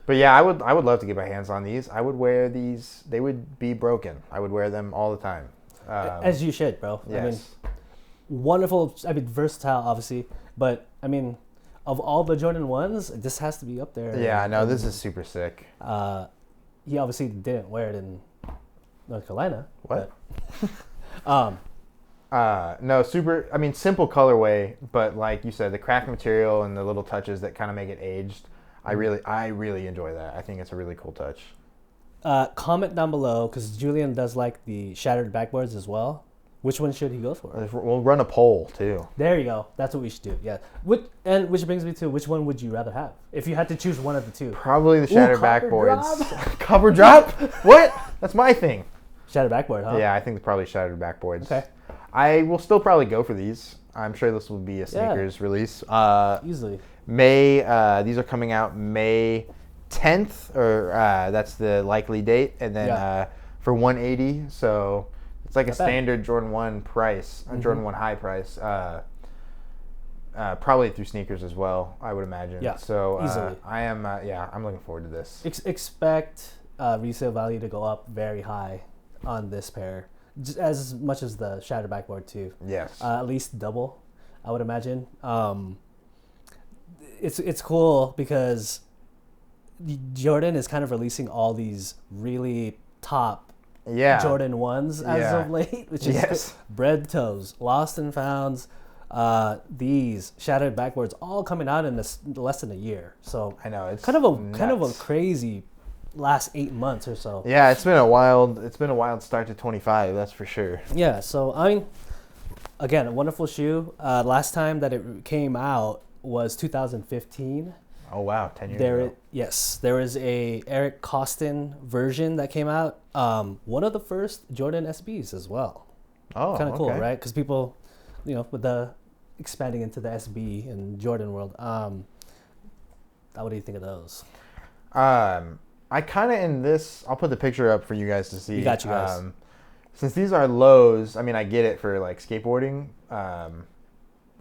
But yeah, I would love to get my hands on these. I would wear these. They would be broken. I would wear them all the time. As you should, bro. Yes. I mean, wonderful. I mean, versatile, obviously. But I mean, of all the Jordan 1s, this has to be up there. Yeah, no, this is super sick. He obviously didn't wear it in North Carolina. What? But, no, super. I mean, simple colorway, but like you said, the cracked material and the little touches that kind of make it aged. I really enjoy that. I think it's a really cool touch. Comment down below, because Julian does like the shattered backboards as well. Which one should he go for? We'll run a poll too. There you go. That's what we should do. Yeah. Which brings me to which one would you rather have if you had to choose one of the two? Probably the shattered backboards. Cover drop? What? That's my thing. Shattered backboard, huh? Yeah, I think probably shattered backboards. Okay. I will still probably go for these. I'm sure this will be a sneakers release. Easily. These are coming out May 10th, or that's the likely date, and then for 180. So it's like a standard Jordan 1 price, Jordan 1 high price. Probably through sneakers as well, I would imagine. Yeah. So easily. I'm looking forward to this. Expect resale value to go up very high on this pair, just as much as the shattered backboard too. Yes. At least double, I would imagine. It's cool because Jordan is kind of releasing all these really top Jordan 1s as of late, which is Bread Toes, Lost and Founds, these shattered backboards, all coming out in less than a year. So I know it's kind of a crazy last 8 months or so. Yeah, it's been a wild start to 25, that's for sure. Yeah, so I mean, again, a wonderful shoe. Last time that it came out was 2015. Oh wow, 10 years ago. Yes, there was a Eric Costin version that came out. One of the first Jordan SBs as well. Oh, kind of cool, right? Because people, with the expanding into the SB and Jordan world. What do you think of those? I kind of in this. I'll put the picture up for you guys to see. You got you guys. Since these are lows, I mean, I get it for like skateboarding.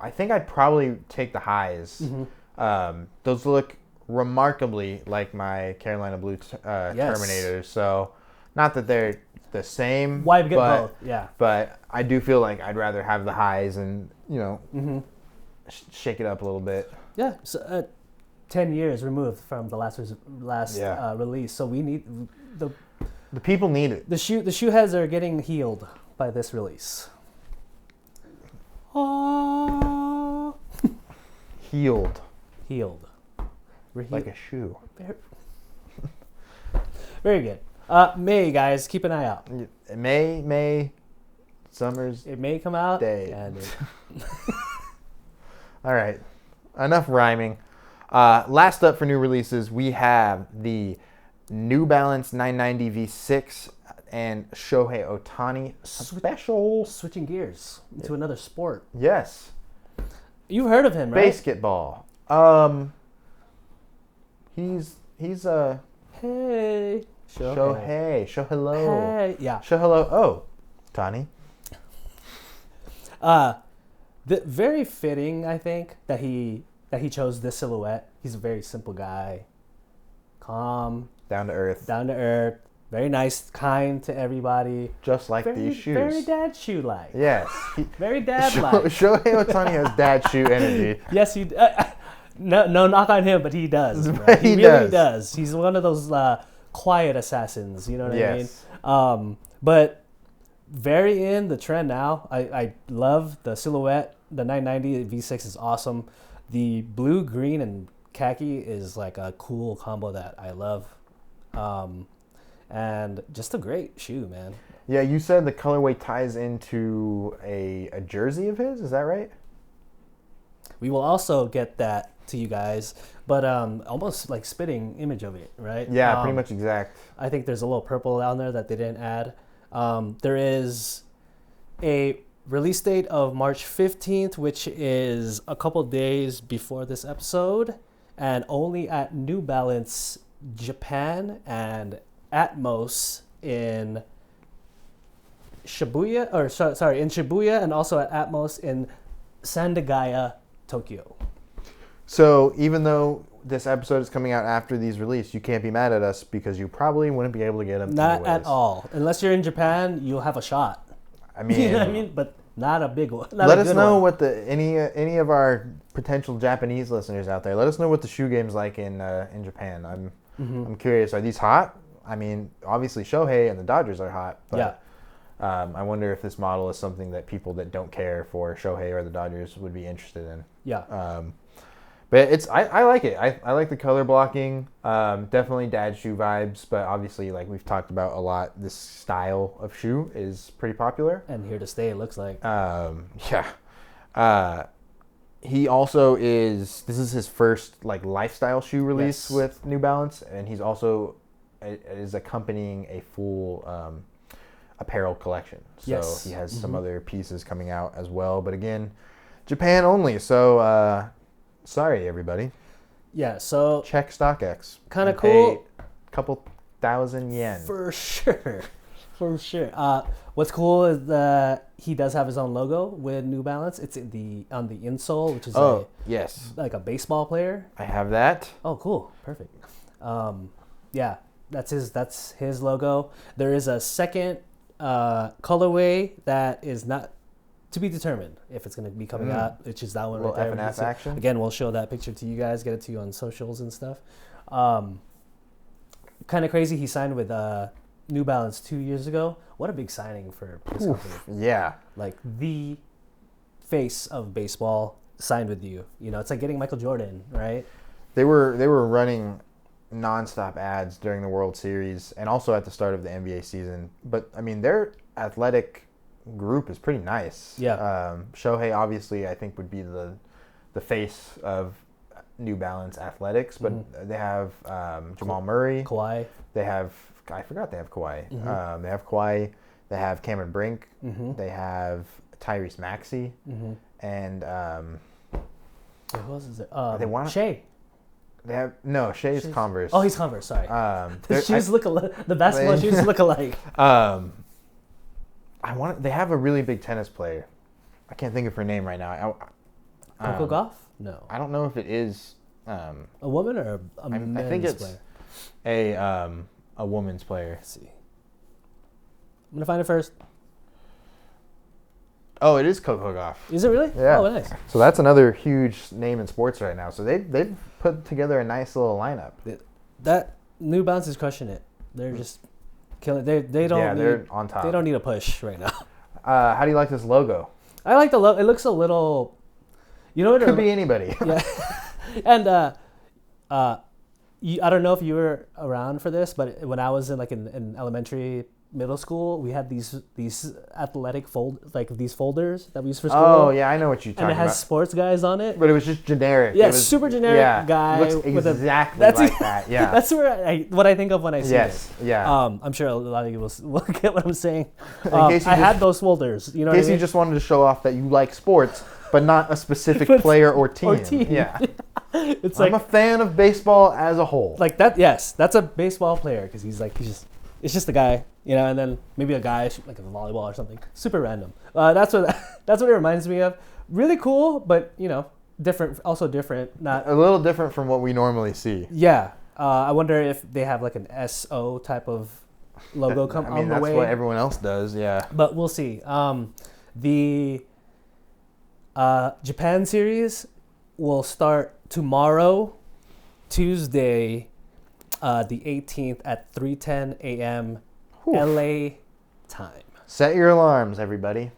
I think I'd probably take the highs. Mm-hmm. Those look remarkably like my Carolina Blue Terminators. So, not that they're the same. Why get both? Yeah. But I do feel like I'd rather have the highs and, shake it up a little bit. Yeah. So, 10 years removed from the last release, so we need the people need it. The shoe heads are getting healed by this release. Oh. Healed. We're like a shoe. Very good. May, guys, keep an eye out. May, summer's. It may come out. Day. And All right, enough rhyming. Last up for new releases, we have the New Balance 990 V6 and Shohei Ohtani special. Switching gears to another sport. Yes. You've heard of him, right? Basketball. He's Hey. Shohei. Show hello. Hey. Yeah. Show hello. Oh, Tani. Very fitting, I think, that he chose this silhouette. He's a very simple guy. Calm. Down to earth. Very nice, kind to everybody. Just like these shoes. Very dad shoe-like. Yes. Very dad-like. Shohei Ohtani has dad shoe energy. Yes, he. No, knock on him, but he does. Right? He really does. He's one of those quiet assassins. You know what I mean? But very in the trend now. I love the silhouette. The 990 V6 is awesome. The blue, green, and khaki is like a cool combo that I love. And just a great shoe, man. Yeah, you said the colorway ties into a jersey of his. Is that right? We will also get that to you guys, but almost like spitting image of it, right? Yeah, pretty much exact. I think there's a little purple down there that they didn't add. There is a release date of March 15th, which is a couple days before this episode, and only at New Balance Japan and Atmos in Shibuya, in Shibuya, and also at Atmos in Sandagaya, Tokyo. So even though this episode is coming out after these released, you can't be mad at us because you probably wouldn't be able to get them. Not at all. Unless you're in Japan, you'll have a shot. I mean, you know what I mean? But not a big one. Let us know what any of our potential Japanese listeners out there. Let us know what the shoe game's like in Japan. I'm curious. Are these hot? I mean, obviously Shohei and the Dodgers are hot, but I wonder if this model is something that people that don't care for Shohei or the Dodgers would be interested in. Yeah. But I like it. I like the color blocking. Definitely dad shoe vibes, but obviously, like we've talked about a lot, this style of shoe is pretty popular. And here to stay, it looks like. He also this is his first like lifestyle shoe release with New Balance, and he's also is accompanying a full apparel collection. So he has some other pieces coming out as well. But again, Japan only. So sorry, everybody. Yeah, so check StockX. Kind of cool. A couple thousand yen. For sure. What's cool is that he does have his own logo with New Balance. It's on the insole, which is like a baseball player. I have that. Oh, cool. Perfect. Yeah, that's his logo. There is a second colorway that is not to be determined if it's going to be coming out, which is that one right there. F&F action. Again, we'll show that picture to you guys, get it to you on socials and stuff. Kind of crazy. He signed with New Balance 2 years ago. What a big signing for this company. Yeah. Like the face of baseball signed with you. You know, it's like getting Michael Jordan, right? They were running nonstop ads during the World Series and also at the start of the NBA season. But I mean, their athletic group is pretty nice. Yeah. Shohei obviously I think would be the face of New Balance athletics, but they have Jamal Murray. Kawhi. I forgot they have Kawhi. They have Kawhi. They have Cameron Brink. They have Tyrese Maxey. And who else is there? they want Shea. They have Shea's Converse. Oh, he's Converse. Sorry. The shoes look the basketball shoes look alike. They have a really big tennis player. I can't think of her name right now. Coco Gauff? No. I don't know if it is a woman or a men's I think it's player. a woman's player. Let's see. I'm gonna find it first. Oh, it is Coco Gauff. Is it really? Yeah. Oh, nice. So that's another huge name in sports right now. So they've put together a nice little lineup. That New Balance is crushing it. They're just killing. They don't. Yeah, need, they're on top. They don't need a push right now. How do you like this logo? I like the logo. It looks a little. You know what? Could be anybody. Yeah. And I don't know if you were around for this, but when I was in elementary, middle school, we had these athletic these folders that we used for school. Oh yeah, I know what you're talking and it has about. sports guys on it. But it was just generic. Yeah, it was, super generic guy. Looks exactly that's like that. Yeah. That's what I think of when I see yes. it. Yeah. I'm sure a lot of you will get what I'm saying. case you I had those folders. You know, in case what I mean? you just wanted to show off that you like sports, but not a specific player or team. Yeah. It's I'm a fan of baseball as a whole. like that. Yes, that's a baseball player because it's just a guy, you know, and then maybe a guy like a volleyball or something. Super random. That's what it reminds me of. Really cool, but you know, different. Also different. Not a little different from what we normally see. Yeah. I wonder if they have like an SO type of logo come on the that's way. what everyone else does. Yeah. But we'll see. The Japan series will start tomorrow, Tuesday, the 18th at 3:10 a.m. Whew. LA time. Set your alarms, everybody.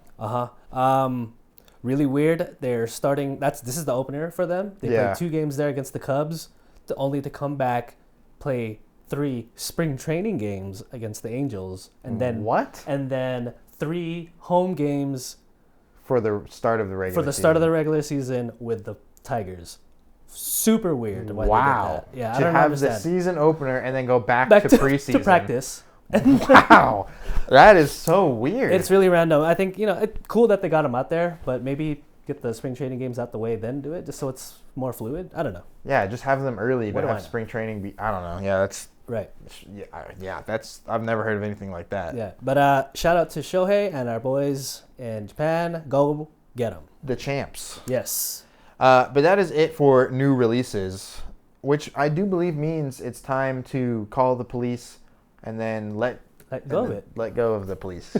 Really weird. They're starting. This is the opener for them. They played 2 games there against the Cubs, only to come back, play 3 spring training games against the Angels, and then what? And then 3 home games For the start of the regular season with the Tigers. Super weird. Why wow. They did that. Yeah, to I don't have understand. the season opener and then go back to preseason. To practice. Wow. That is so weird. It's really random. I think, it's cool that they got them out there, but maybe get the spring training games out the way, then do it, just so it's more fluid. I don't know. Yeah, just have them early, but What do I have know? spring training be. I don't know. Yeah, that's. Right. Yeah, that's. I've never heard of anything like that. Yeah, but shout out to Shohei and our boys in Japan. Go get them. The champs. Yes. But that is it for new releases, which I do believe means it's time to call the police and then let go of the police.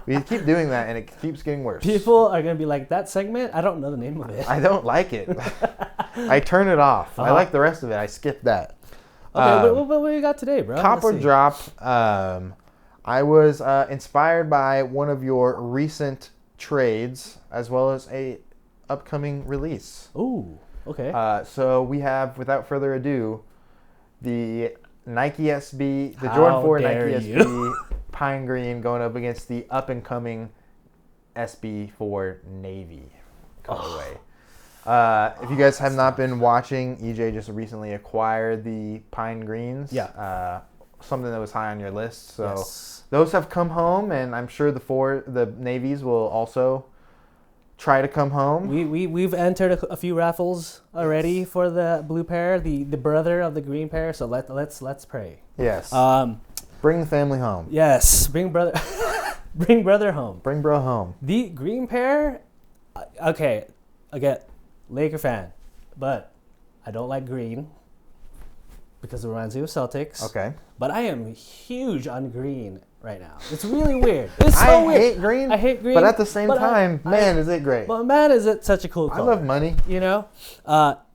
We keep doing that and it keeps getting worse. People are going to be like, that segment? I don't know the name of it. I don't like it. I turn it off. I like the rest of it. I skip that. Okay, what do you got today, bro? Cop or drop. I was inspired by one of your recent trades as well as a upcoming release. Ooh, okay. So we have, without further ado, the Nike SB, the Jordan 4 Nike SB Pine Green going up against the up-and-coming SB4 Navy colorway. If you guys have not been watching, EJ just recently acquired the Pine Greens. Yeah. Something that was high on your list. So those have come home, and I'm sure the Navies will also try to come home. We've entered a few raffles already for the blue pair, the brother of the green pair. So let's pray. Yes. Bring the family home. Yes. Bring brother home. Bring bro home. The green pair. Okay. Again, Laker fan, but I don't like green because it reminds me of Celtics. Okay. But I am huge on green right now. It's really weird. It's so weird. I hate green. But at the same time, is it great. But man, is it such a cool color. I love money.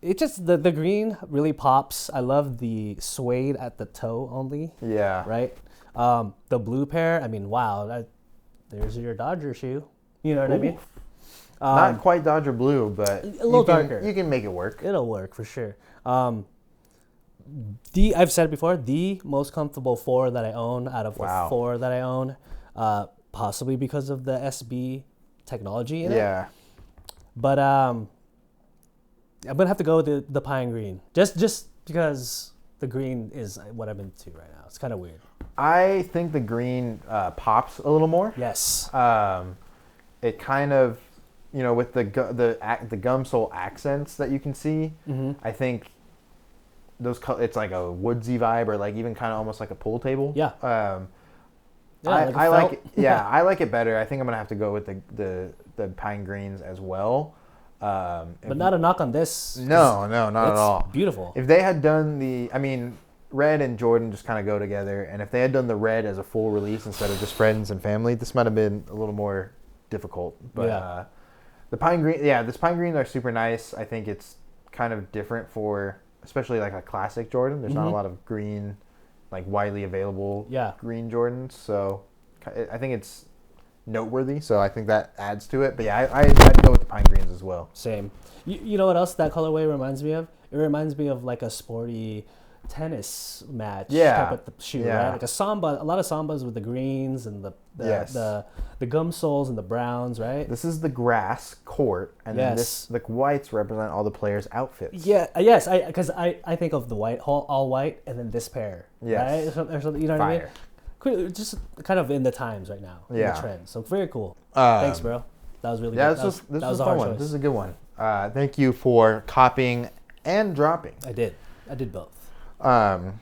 It just, the green really pops. I love the suede at the toe only. Yeah. Right? The blue pair, I mean, wow. There's your Dodger shoe. You know what I mean? Not quite Dodger blue, but a little darker. You can make it work. It'll work for sure. I've said it before, the most comfortable 4 that I own out of the 4 that I own, possibly because of the SB technology in it. Yeah. But I'm gonna have to go with the pine green, just because the green is what I'm into right now. It's kind of weird. I think the green pops a little more. Yes. It kind of, with the gum sole accents that you can see, I think it's like a woodsy vibe, or like even kind of almost like a pool table. Yeah. I like it. Yeah, I like it better. I think I'm gonna have to go with the pine greens as well. But not a knock on this. No, not at all. Beautiful. If they had done red and Jordan just kind of go together. And if they had done the red as a full release instead of just friends and family, this might have been a little more difficult. But the pine green, this pine green are super nice. I think it's kind of different for, especially like a classic Jordan. There's not a lot of green, like widely available green Jordans. So I think it's noteworthy. So I think that adds to it. But yeah, I'd go with the pine greens as well. Same. You know what else that colorway reminds me of? It reminds me of like a sporty tennis match type of shoe, right? Like a lot of sambas with the greens and the gum soles and the browns, right? This is the grass court, and then the whites represent all the players' outfits. Yeah, yes, because I think of the white, all white, and then this pair, right? Or something, you know what I mean? Cool, just kind of in the times right now, in the trend. So very cool. Thanks, bro. That was really good. This was a fun one. This is a good one. Thank you for copying and dropping. I did both. Yeah,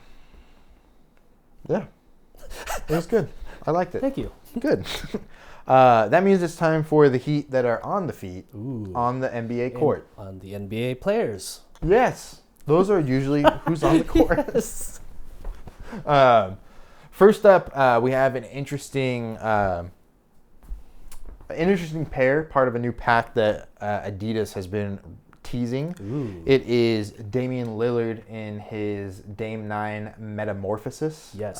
it was good. I liked it. Thank you. Good. That means it's time for the Heat that are on the feet on the NBA court. On the NBA players. Yes, those are usually who's on the court. Yes. First up, we have an interesting pair, part of a new pack that Adidas has been teasing. It is Damian Lillard in his Dame 9 Metamorphosis. Yes.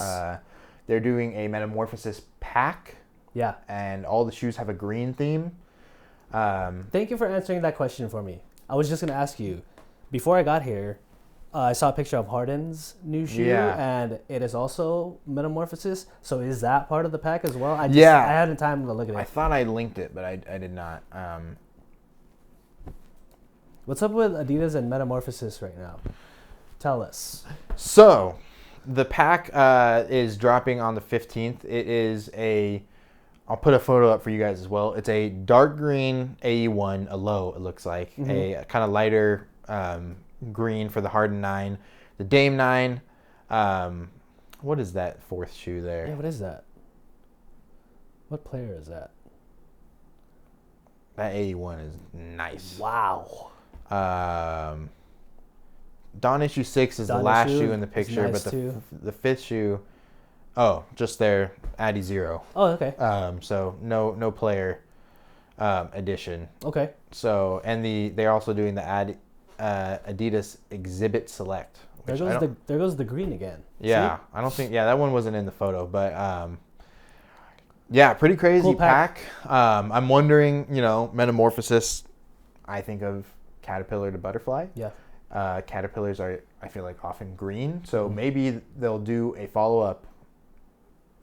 They're doing a Metamorphosis pack. Yeah. And all the shoes have a green theme. Thank you for answering that question for me. I was just going to ask you, before I got here, I saw a picture of Harden's new shoe, and it is also Metamorphosis. So is that part of the pack as well? I hadn't time to look at it. I thought I linked it, but I did not. What's up with Adidas and Metamorphosis right now? Tell us. So, the pack is dropping on the 15th. It is I'll put a photo up for you guys as well. It's a dark green AE1, a low, it looks like. A kind of lighter green for the Harden 9. The Dame 9. What is that fourth shoe there? Yeah, what is that? What player is that? That AE1 is nice. Wow. Dawn issue 6 is the last shoe in the picture, nice, but the fifth shoe, just their Addy 0. Oh, okay. So no player edition. Okay. So they're also doing the Adidas Exhibit Select. There goes the green again. Yeah, see? I don't think that one wasn't in the photo, but pretty crazy cool pack. I'm wondering, Metamorphosis. I think of caterpillar to butterfly. Yeah. Caterpillars are, I feel like, often green, so maybe they'll do a follow-up,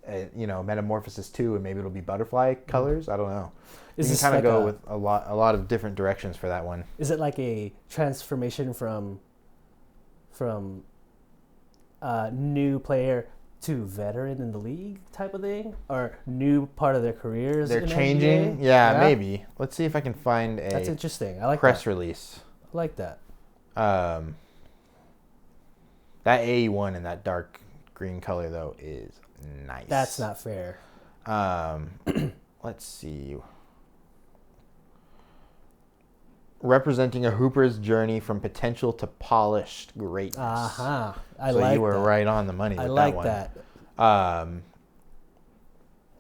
Metamorphosis 2, and maybe it'll be butterfly colors. I don't know. You can kind of go with a lot of different directions for that one. Is it like a transformation from new player to veteran in the league type of thing, or new part of their careers? They're changing. Yeah, maybe. Let's see if I can find a. That's interesting. I like press release. I like that. That AE1 in that dark green color though is nice. That's not fair. Let's see. Representing a hooper's journey from potential to polished greatness. I like that. So you were right on the money with that one. I like that.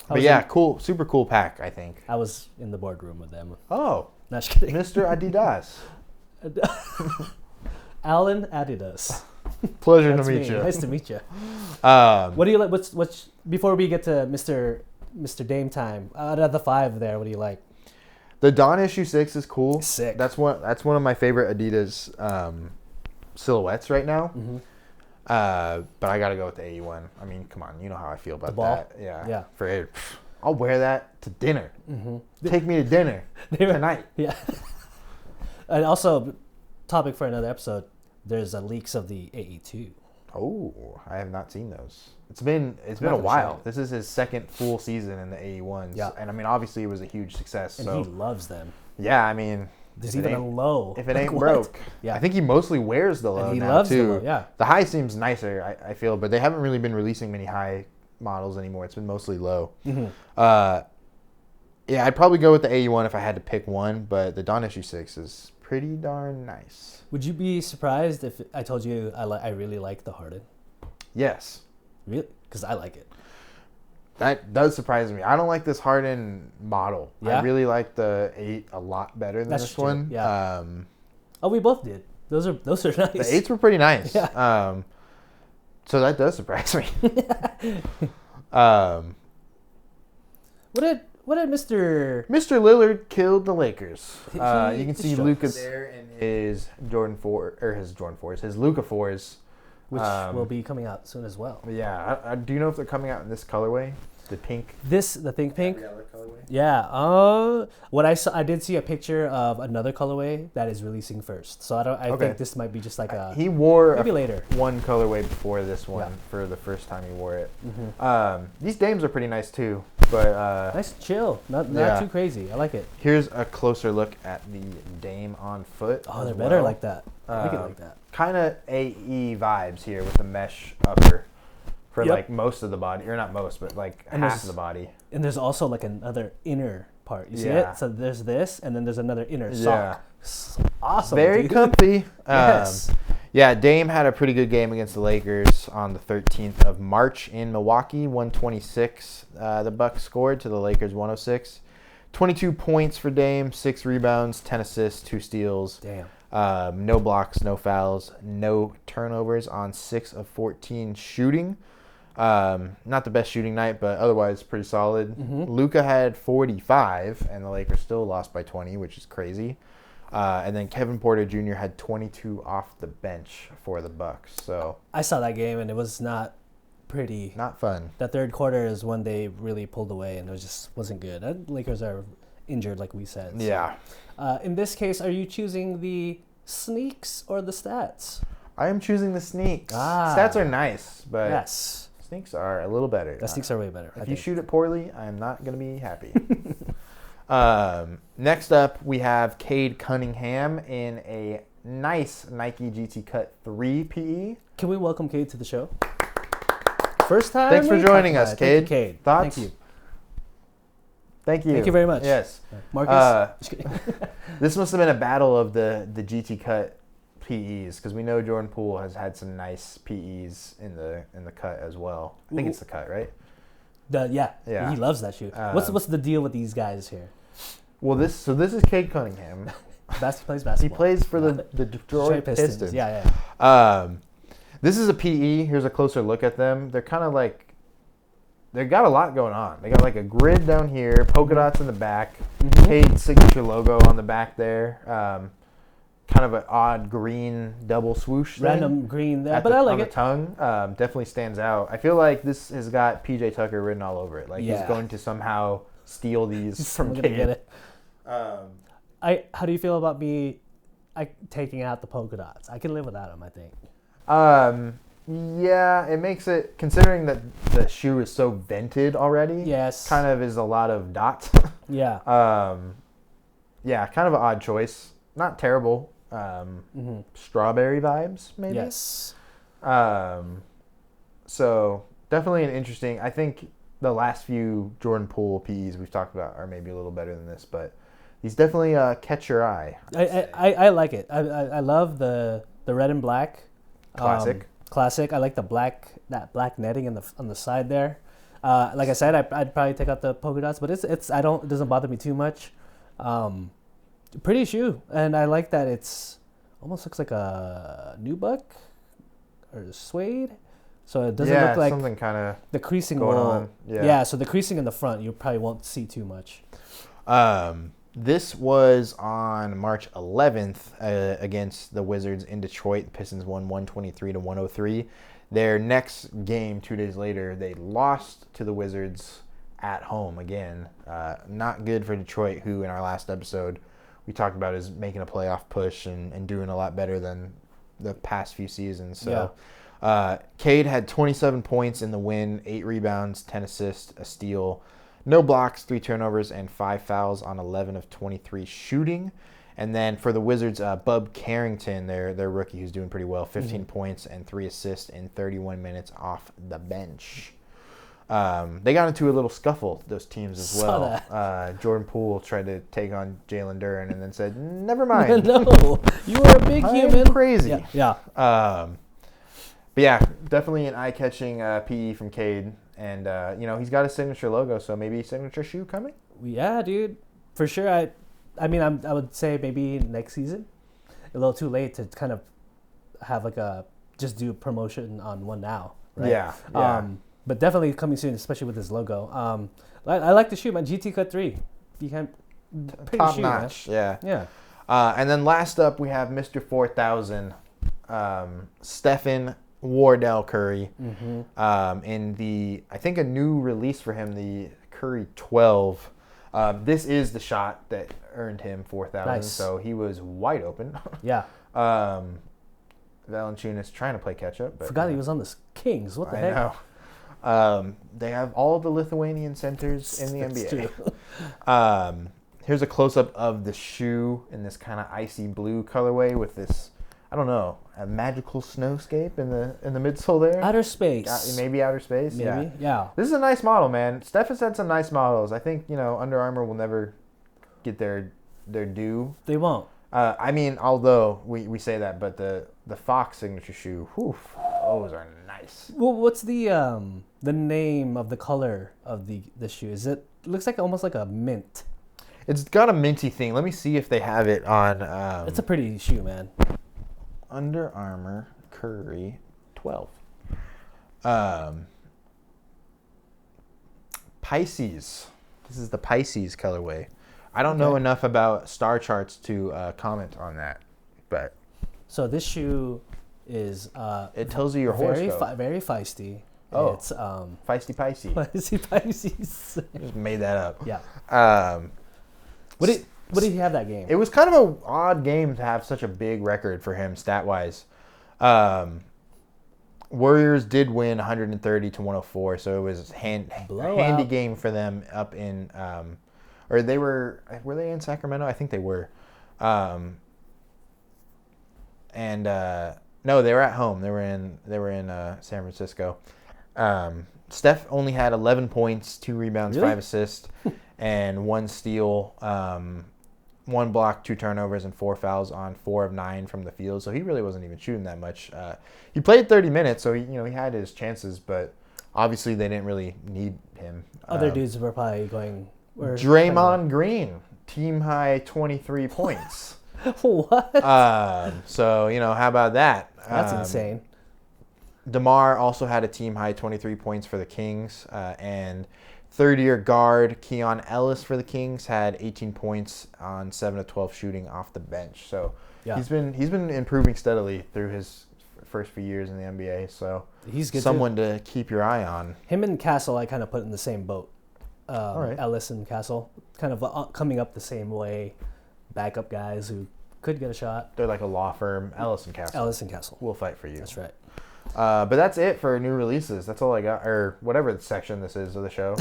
But yeah, cool, super cool pack, I think. I was in the boardroom with them. Oh. Not just kidding. Mr. Adidas. Alan Adidas. Pleasure to meet you. Nice to meet you. What do you like? What's before we get to Mr. Dame time? Out of the 5 there, what do you like? The Dawn issue 6 is cool. Sick. That's one of my favorite Adidas silhouettes right now. Mm-hmm. But I gotta go with the AE1. I mean, come on, you know how I feel about that. Yeah. I'll wear that to dinner. Mm-hmm. Take me to dinner tonight. Yeah. And also, topic for another episode. There's leaks of the AE2. Oh, I have not seen those. It's been a while. This is his second full season in the AE1s. Yeah. And I mean, obviously it was a huge success. And he loves them. Yeah, I mean, there's even a low. If it ain't broke. Yeah. I think he mostly wears the low. And he now loves too. the low, yeah. The high seems nicer, I feel, but they haven't really been releasing many high models anymore. It's been mostly low. Mm-hmm. I'd probably go with the AE1 if I had to pick one, but the Dawn issue 6 is pretty darn nice. Would you be surprised if I told you I really like the Harden? Yes. Really? Because I like it. That does surprise me. I don't like this Harden model. Yeah? I really like the 8 a lot better than That's this true, one. yeah. Oh, we both did. Those are nice. The 8s were pretty nice. Yeah. So that does surprise me. What did Mr. Lillard killed the Lakers. You can see destroyed Luka us. there in his his Luka 4s. Which will be coming out soon as well. Yeah. Do you know if they're coming out in this colorway? The pink? The pink? Gabriella colorway? Yeah. What I saw, I did see a picture of another colorway that is releasing first. So I think this might be just like a. He wore maybe later one colorway before this one for the first time he wore it. Mm-hmm. These dames are pretty nice too, but nice chill, not too crazy. I like it. Here's a closer look at the dame on foot. Oh, they're better like that. I like it like that. Kind of AE vibes here with the mesh upper. For like most of the body, or not most, but like half of the body. And there's also like another inner part. You see it? So there's this, and then there's another inner sock. Awesome. Very comfy. Yes. Dame had a pretty good game against the Lakers on the 13th of March in Milwaukee. 126. The Bucks scored to the Lakers 106. 22 points for Dame, 6 rebounds, 10 assists, 2 steals. Damn. No blocks, no fouls, no turnovers on 6 of 14 shooting. Not the best shooting night, but otherwise pretty solid. Luka had 45, and the Lakers still lost by 20, which is crazy. And then Kevin Porter Jr. had 22 off the bench for the Bucks. So I saw that game, and it was not pretty. Not fun. That third quarter is when they really pulled away, and it wasn't good. The Lakers are injured, like we said. So. Yeah. In this case, are you choosing the sneaks or the stats? I am choosing the sneaks. Stats are nice, but sneaks are a little better. The sneaks are way better. If you shoot it poorly, I'm not going to be happy. Next up, we have Cade Cunningham in a nice Nike GT Cut 3 PE. Can we welcome Cade to the show? First time. Thanks for joining us, Cade. Thank you, Cade. Thoughts? Thank you. Thank you. Thank you very much. Yes. Marcus? This must have been a battle of the GT Cut PEs, because we know Jordan Poole has had some nice PEs in the cut as well. I think it's the cut, right? Yeah. He loves that shoe. What's the deal with these guys here? Well, this is Cade Cunningham. He plays basketball. He plays for the Detroit Pistons. Yeah. This is a PE. Here's a closer look at them. They're kind of like, they got a lot going on. They got like a grid down here, polka dots in the back, Cade's signature logo on the back there. Kind of an odd green double swoosh thing. Random green there, but I like on it. The tongue definitely stands out. I feel like this has got PJ Tucker written all over it. Like he's going to somehow steal these from Cade. Get it. How do you feel about me taking out the polka dots? I can live without them, I think. Yeah, it makes it, considering that the shoe is so vented already. Yes. Kind of is a lot of dots. Yeah. Yeah, kind of an odd choice. Not terrible. Strawberry vibes, maybe. Yes. So definitely an interesting. I think the last few Jordan Poole PEs we've talked about are maybe a little better than this, but these definitely catch your eye. I like it. I love the red and black. Classic. I like that black netting on the side there. Like I said, I'd probably take out the polka dots, but it doesn't bother me too much. Pretty shoe, and I like that it's almost looks like a nubuck or suede, so it doesn't look like something kind of the creasing going on. Yeah, so the creasing in the front you probably won't see too much. This was on March 11th against the Wizards in Detroit. The Pistons won 123-103. Their next game 2 days later, they lost to the Wizards at home again. Not good for Detroit, who in our last episode we talked about is making a playoff push and doing a lot better than the past few seasons. So Cade had 27 points in the win, 8 rebounds, 10 assists, a steal, no blocks, 3 turnovers, and 5 fouls on 11 of 23 shooting. And then for the Wizards, Bub Carrington, their rookie, who's doing pretty well, 15 points and 3 assists in 31 minutes off the bench. They got into a little scuffle, those teams as well. Jordan Poole tried to take on Jalen Duren and then said, never mind. No, you are a big human. Crazy. Yeah. But yeah, definitely an eye-catching PE from Cade, and he's got a signature logo, so maybe a signature shoe coming. Yeah, dude, for sure. I mean, I would say maybe next season. A little too late to kind of have just do a promotion on one now, right? Yeah. But definitely coming soon, especially with his logo. I like the shoe, man. GT Cut 3. You can Top notch. Man. Yeah. And then last up, we have Mr. 4000, Stephen Wardell Curry. Mm-hmm. In I think a new release for him, the Curry 12. This is the shot that earned him 4,000. Nice. So he was wide open. Yeah. Valanciunas trying to play catch up. But, forgot he was on the Kings. What the heck? I know. They have all the Lithuanian centers in the NBA. Here's a close-up of the shoe in this kind of icy blue colorway with this, I don't know, a magical snowscape in the midsole there. Outer space. Maybe outer space. Maybe. Yeah. This is a nice model, man. Steph has had some nice models. I think Under Armour will never get their due. They won't. I mean, although we say that, but the Fox signature shoe, whew, those are nice. Well, what's the name of the color of the shoe? It looks like almost like a mint. It's got a minty thing. Let me see if they have it on. It's a pretty shoe, man. Under Armour Curry 12. Pisces. This is the Pisces colorway. I don't know enough about star charts to comment on that, but so this shoe is it tells you your horoscope. Very feisty. Oh, it's feisty Pisces. Feisty Pisces. Just made that up. Yeah. What did he have that game? It was kind of an odd game to have such a big record for him stat wise. Warriors did win 130-104, so it was a handy game for them up in. Or were they in Sacramento? I think they were. No, they were at home. They were in San Francisco. Steph only had 11 points, 2 rebounds, 5 assists, and 1 steal, 1 block, 2 turnovers, and 4 fouls on 4 of 9 from the field. So he really wasn't even shooting that much. He played 30 minutes, so he had his chances, but obviously they didn't really need him. Other dudes were probably going. Draymond Green, team high 23 points. What? So, how about that? That's insane. DeMar also had a team high 23 points for the Kings. And third-year guard Keon Ellis for the Kings had 18 points on 7 of 12 shooting off the bench. So he's been improving steadily through his first few years in the NBA. So he's good someone to keep your eye on. Him and Castle, I kind of put in the same boat. All right. Ellis and Castle, kind of coming up the same way, backup guys who could get a shot. They're like a law firm. Ellis and Castle. We'll fight for you. That's right. But that's it for new releases. That's all I got, or whatever section this is of the show.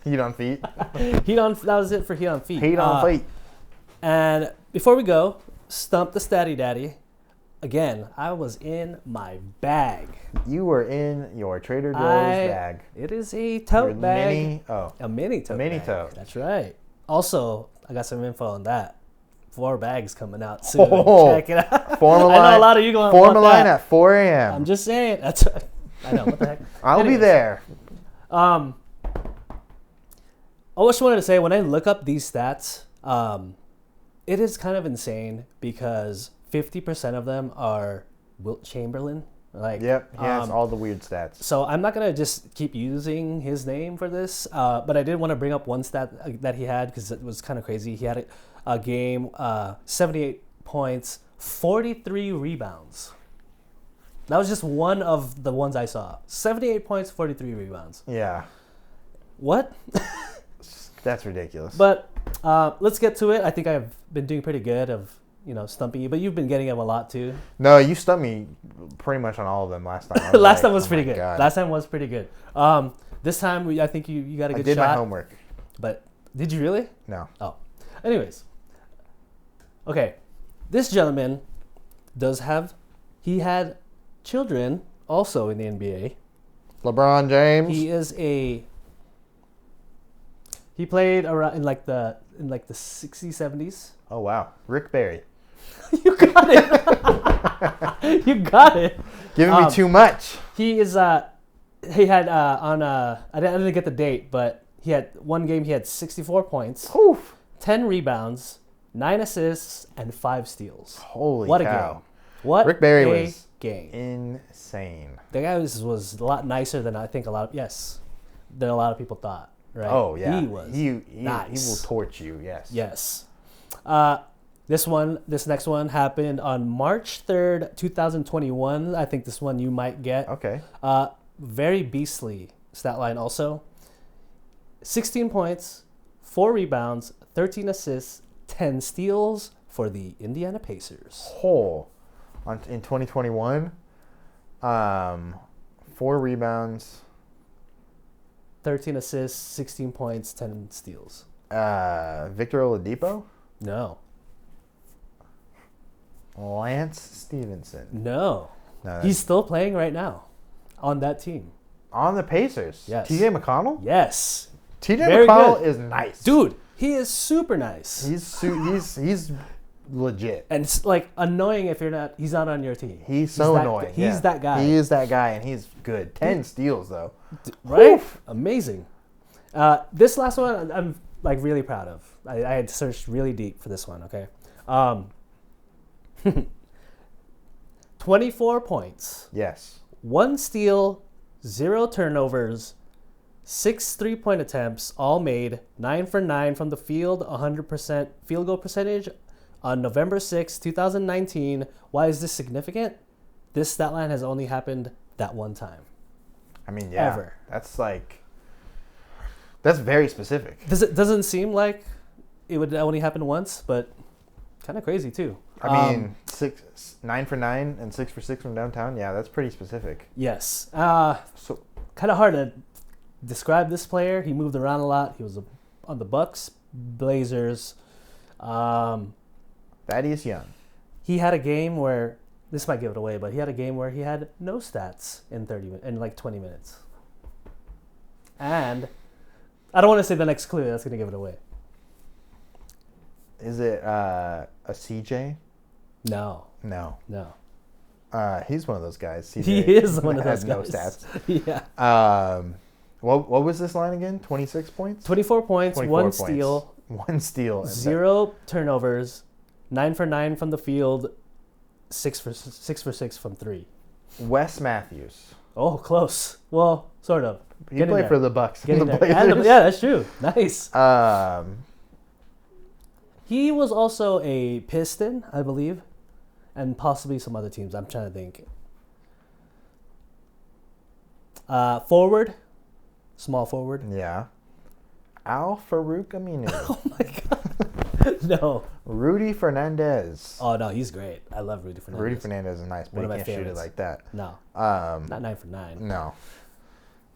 Heat on feet. That was it for Heat on feet. Heat on feet. And before we go, Stump the Statty Daddy. Again, I was in my bag. You were in your Trader Joe's bag. It is a tote bag. A mini tote bag. Tote. That's right. Also, I got some info on that. 4 bags coming out soon. Check it out. Form a line. I know a lot of you going to form a line at 4 a.m. I'm just saying. That's. I know. What the heck? I'll be there. I just wanted to say, when I look up these stats, it is kind of insane because 50% of them are Wilt Chamberlain. Yep, he has all the weird stats. So I'm not going to just keep using his name for this, but I did want to bring up one stat that he had because it was kind of crazy. He had a game, 78 points, 43 rebounds. That was just one of the ones I saw. 78 points, 43 rebounds. Yeah. What? That's ridiculous. But let's get to it. I think I've been doing pretty good of stumping you, but you've been getting them a lot too. No, you stumped me pretty much on all of them last time. Last time was pretty good. Last time was pretty good. This time, I think you got a good shot. I did my homework. But did you really? No. Oh. Anyways. Okay. This gentleman he had children also in the NBA. LeBron James. He played around in like the 60s, 70s. Oh wow. Rick Barry. You got it. You got it. Giving me too much. He is. He had I didn't get the date, but he had one game. He had 64 points, Oof. 10 rebounds, 9 assists, and 5 steals. Holy What cow. a game! What Rick Barry a was game! insane. The guy was a lot nicer than I think than a lot of people thought. Right? Oh yeah, he was. He nice. will torch you. Yes. Yes. This next one happened on March 3rd, 2021. I think this one you might get. Okay. Very beastly stat line also. 16 points, 4 rebounds, 13 assists, 10 steals for the Indiana Pacers. In 2021, 4 rebounds, 13 assists, 16 points, 10 steals. Victor Oladipo, No. Lance Stevenson. No. No, He's still playing right now on that team. on the Pacers. Yes. TJ McConnell. Yes. TJ Very McConnell good. is nice, Dude, he is super nice. He's legit. And it's like annoying if he's not on your team. He's so that, annoying. He's yeah. that guy. He is that guy, and he's good. 10 steals though. Right? Oof. Amazing. This last one I'm like really proud of. I had searched really deep for this one, okay? 24 points, Yes. 1 steal, 0 turnovers, 6 3-point attempts, all made, 9 for 9 from the field, 100% field goal percentage on November 6, 2019. Why is this significant? This stat line has only happened that one time. I mean, yeah. Ever. That's very specific. Doesn't seem like it would only happen once, but kind of crazy too. I mean, 9 for 9 and 6 for 6 from downtown. Yeah, that's pretty specific. Yes. So Kind of hard to describe this player. He moved around a lot. He was on the Bucks, Blazers. Thaddeus Young. He had a game where this might give it away, but he had a game where he had no stats in 20 minutes. And I don't want to say the next clue. That's going to give it away. Is it a CJ? No. No. He's one of those guys. CJ He is one of those had no guys. stats. Yeah. What was this line again? 26 points? 24 points, 24 1 points. steal, 1 steal. 0 turnovers, 9 for 9 from the field, 6 for 6 from 3. Wes Matthews. Oh, close. Well, sort of. He played for the Bucks Get and in the there. Blazers. Yeah, that's true. Nice. Um, He was also a Piston, I believe, and possibly some other teams. I'm trying to think. Forward, small forward. yeah. Al Farouk Aminu. Oh my God. No. Rudy Fernandez. Oh no, he's great. I love Rudy Fernandez. Rudy Fernandez is nice, but One of he my can't shoot it favorites. like that. No, not 9 for 9. No.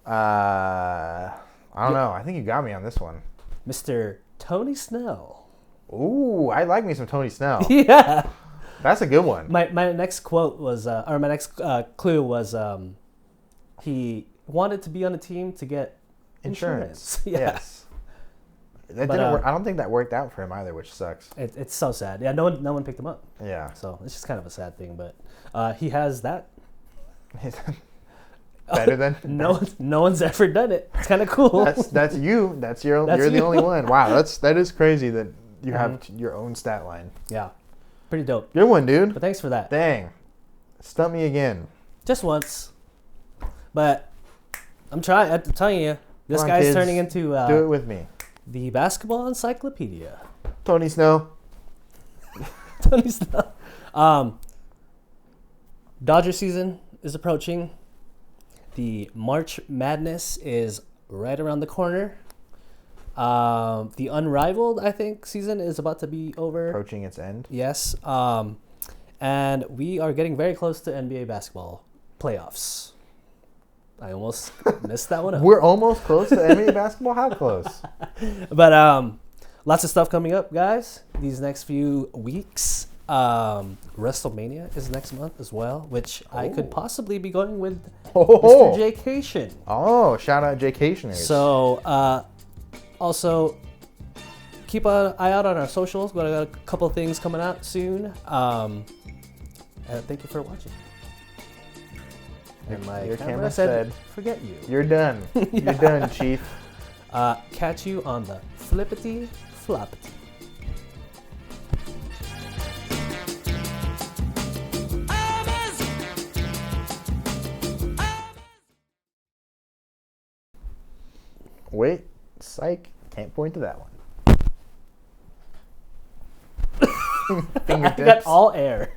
I don't know. I think you got me on this one. Mr. Tony Snell. Ooh, I like me some Tony Snell. Yeah. That's a good one. My next quote was, or my next clue was, he wanted to be on a team to get insurance. Yeah. Yes. That didn't work. I don't think that worked out for him either, which sucks. It's so sad. Yeah, no one picked him up. Yeah. So it's just kind of a sad thing, but he has that. Better than No one's ever done it. It's kind of cool. That's you. You're That's the you. only one. Wow, that is crazy that you have your own stat line. Yeah, pretty dope. Good one, dude. But thanks for that. Dang, stump me again. Just once, but I'm telling you, this Come on, guy's kids. turning into Do it with me, the basketball encyclopedia. Tony Snow. Tony Snell. Dodger season is approaching. The March Madness is right around the corner. The Unrivaled, I think, season is about to be over. Approaching its end. Yes. And we are getting very close to NBA basketball playoffs. I almost missed that one up. We're almost close to NBA basketball. How close? But lots of stuff coming up, guys, these next few weeks. WrestleMania is next month as well, which I could possibly be going with Mr. J-Cation. Oh, shout out J-Cationers. So, also, keep an eye out on our socials. We got a couple of things coming out soon. And thank you for watching. And my Your camera camera said, said, forget you. You're done. You're done, Chief. Catch you on the flippity floppity. Wait, psych. Can't point to that one. I got all air.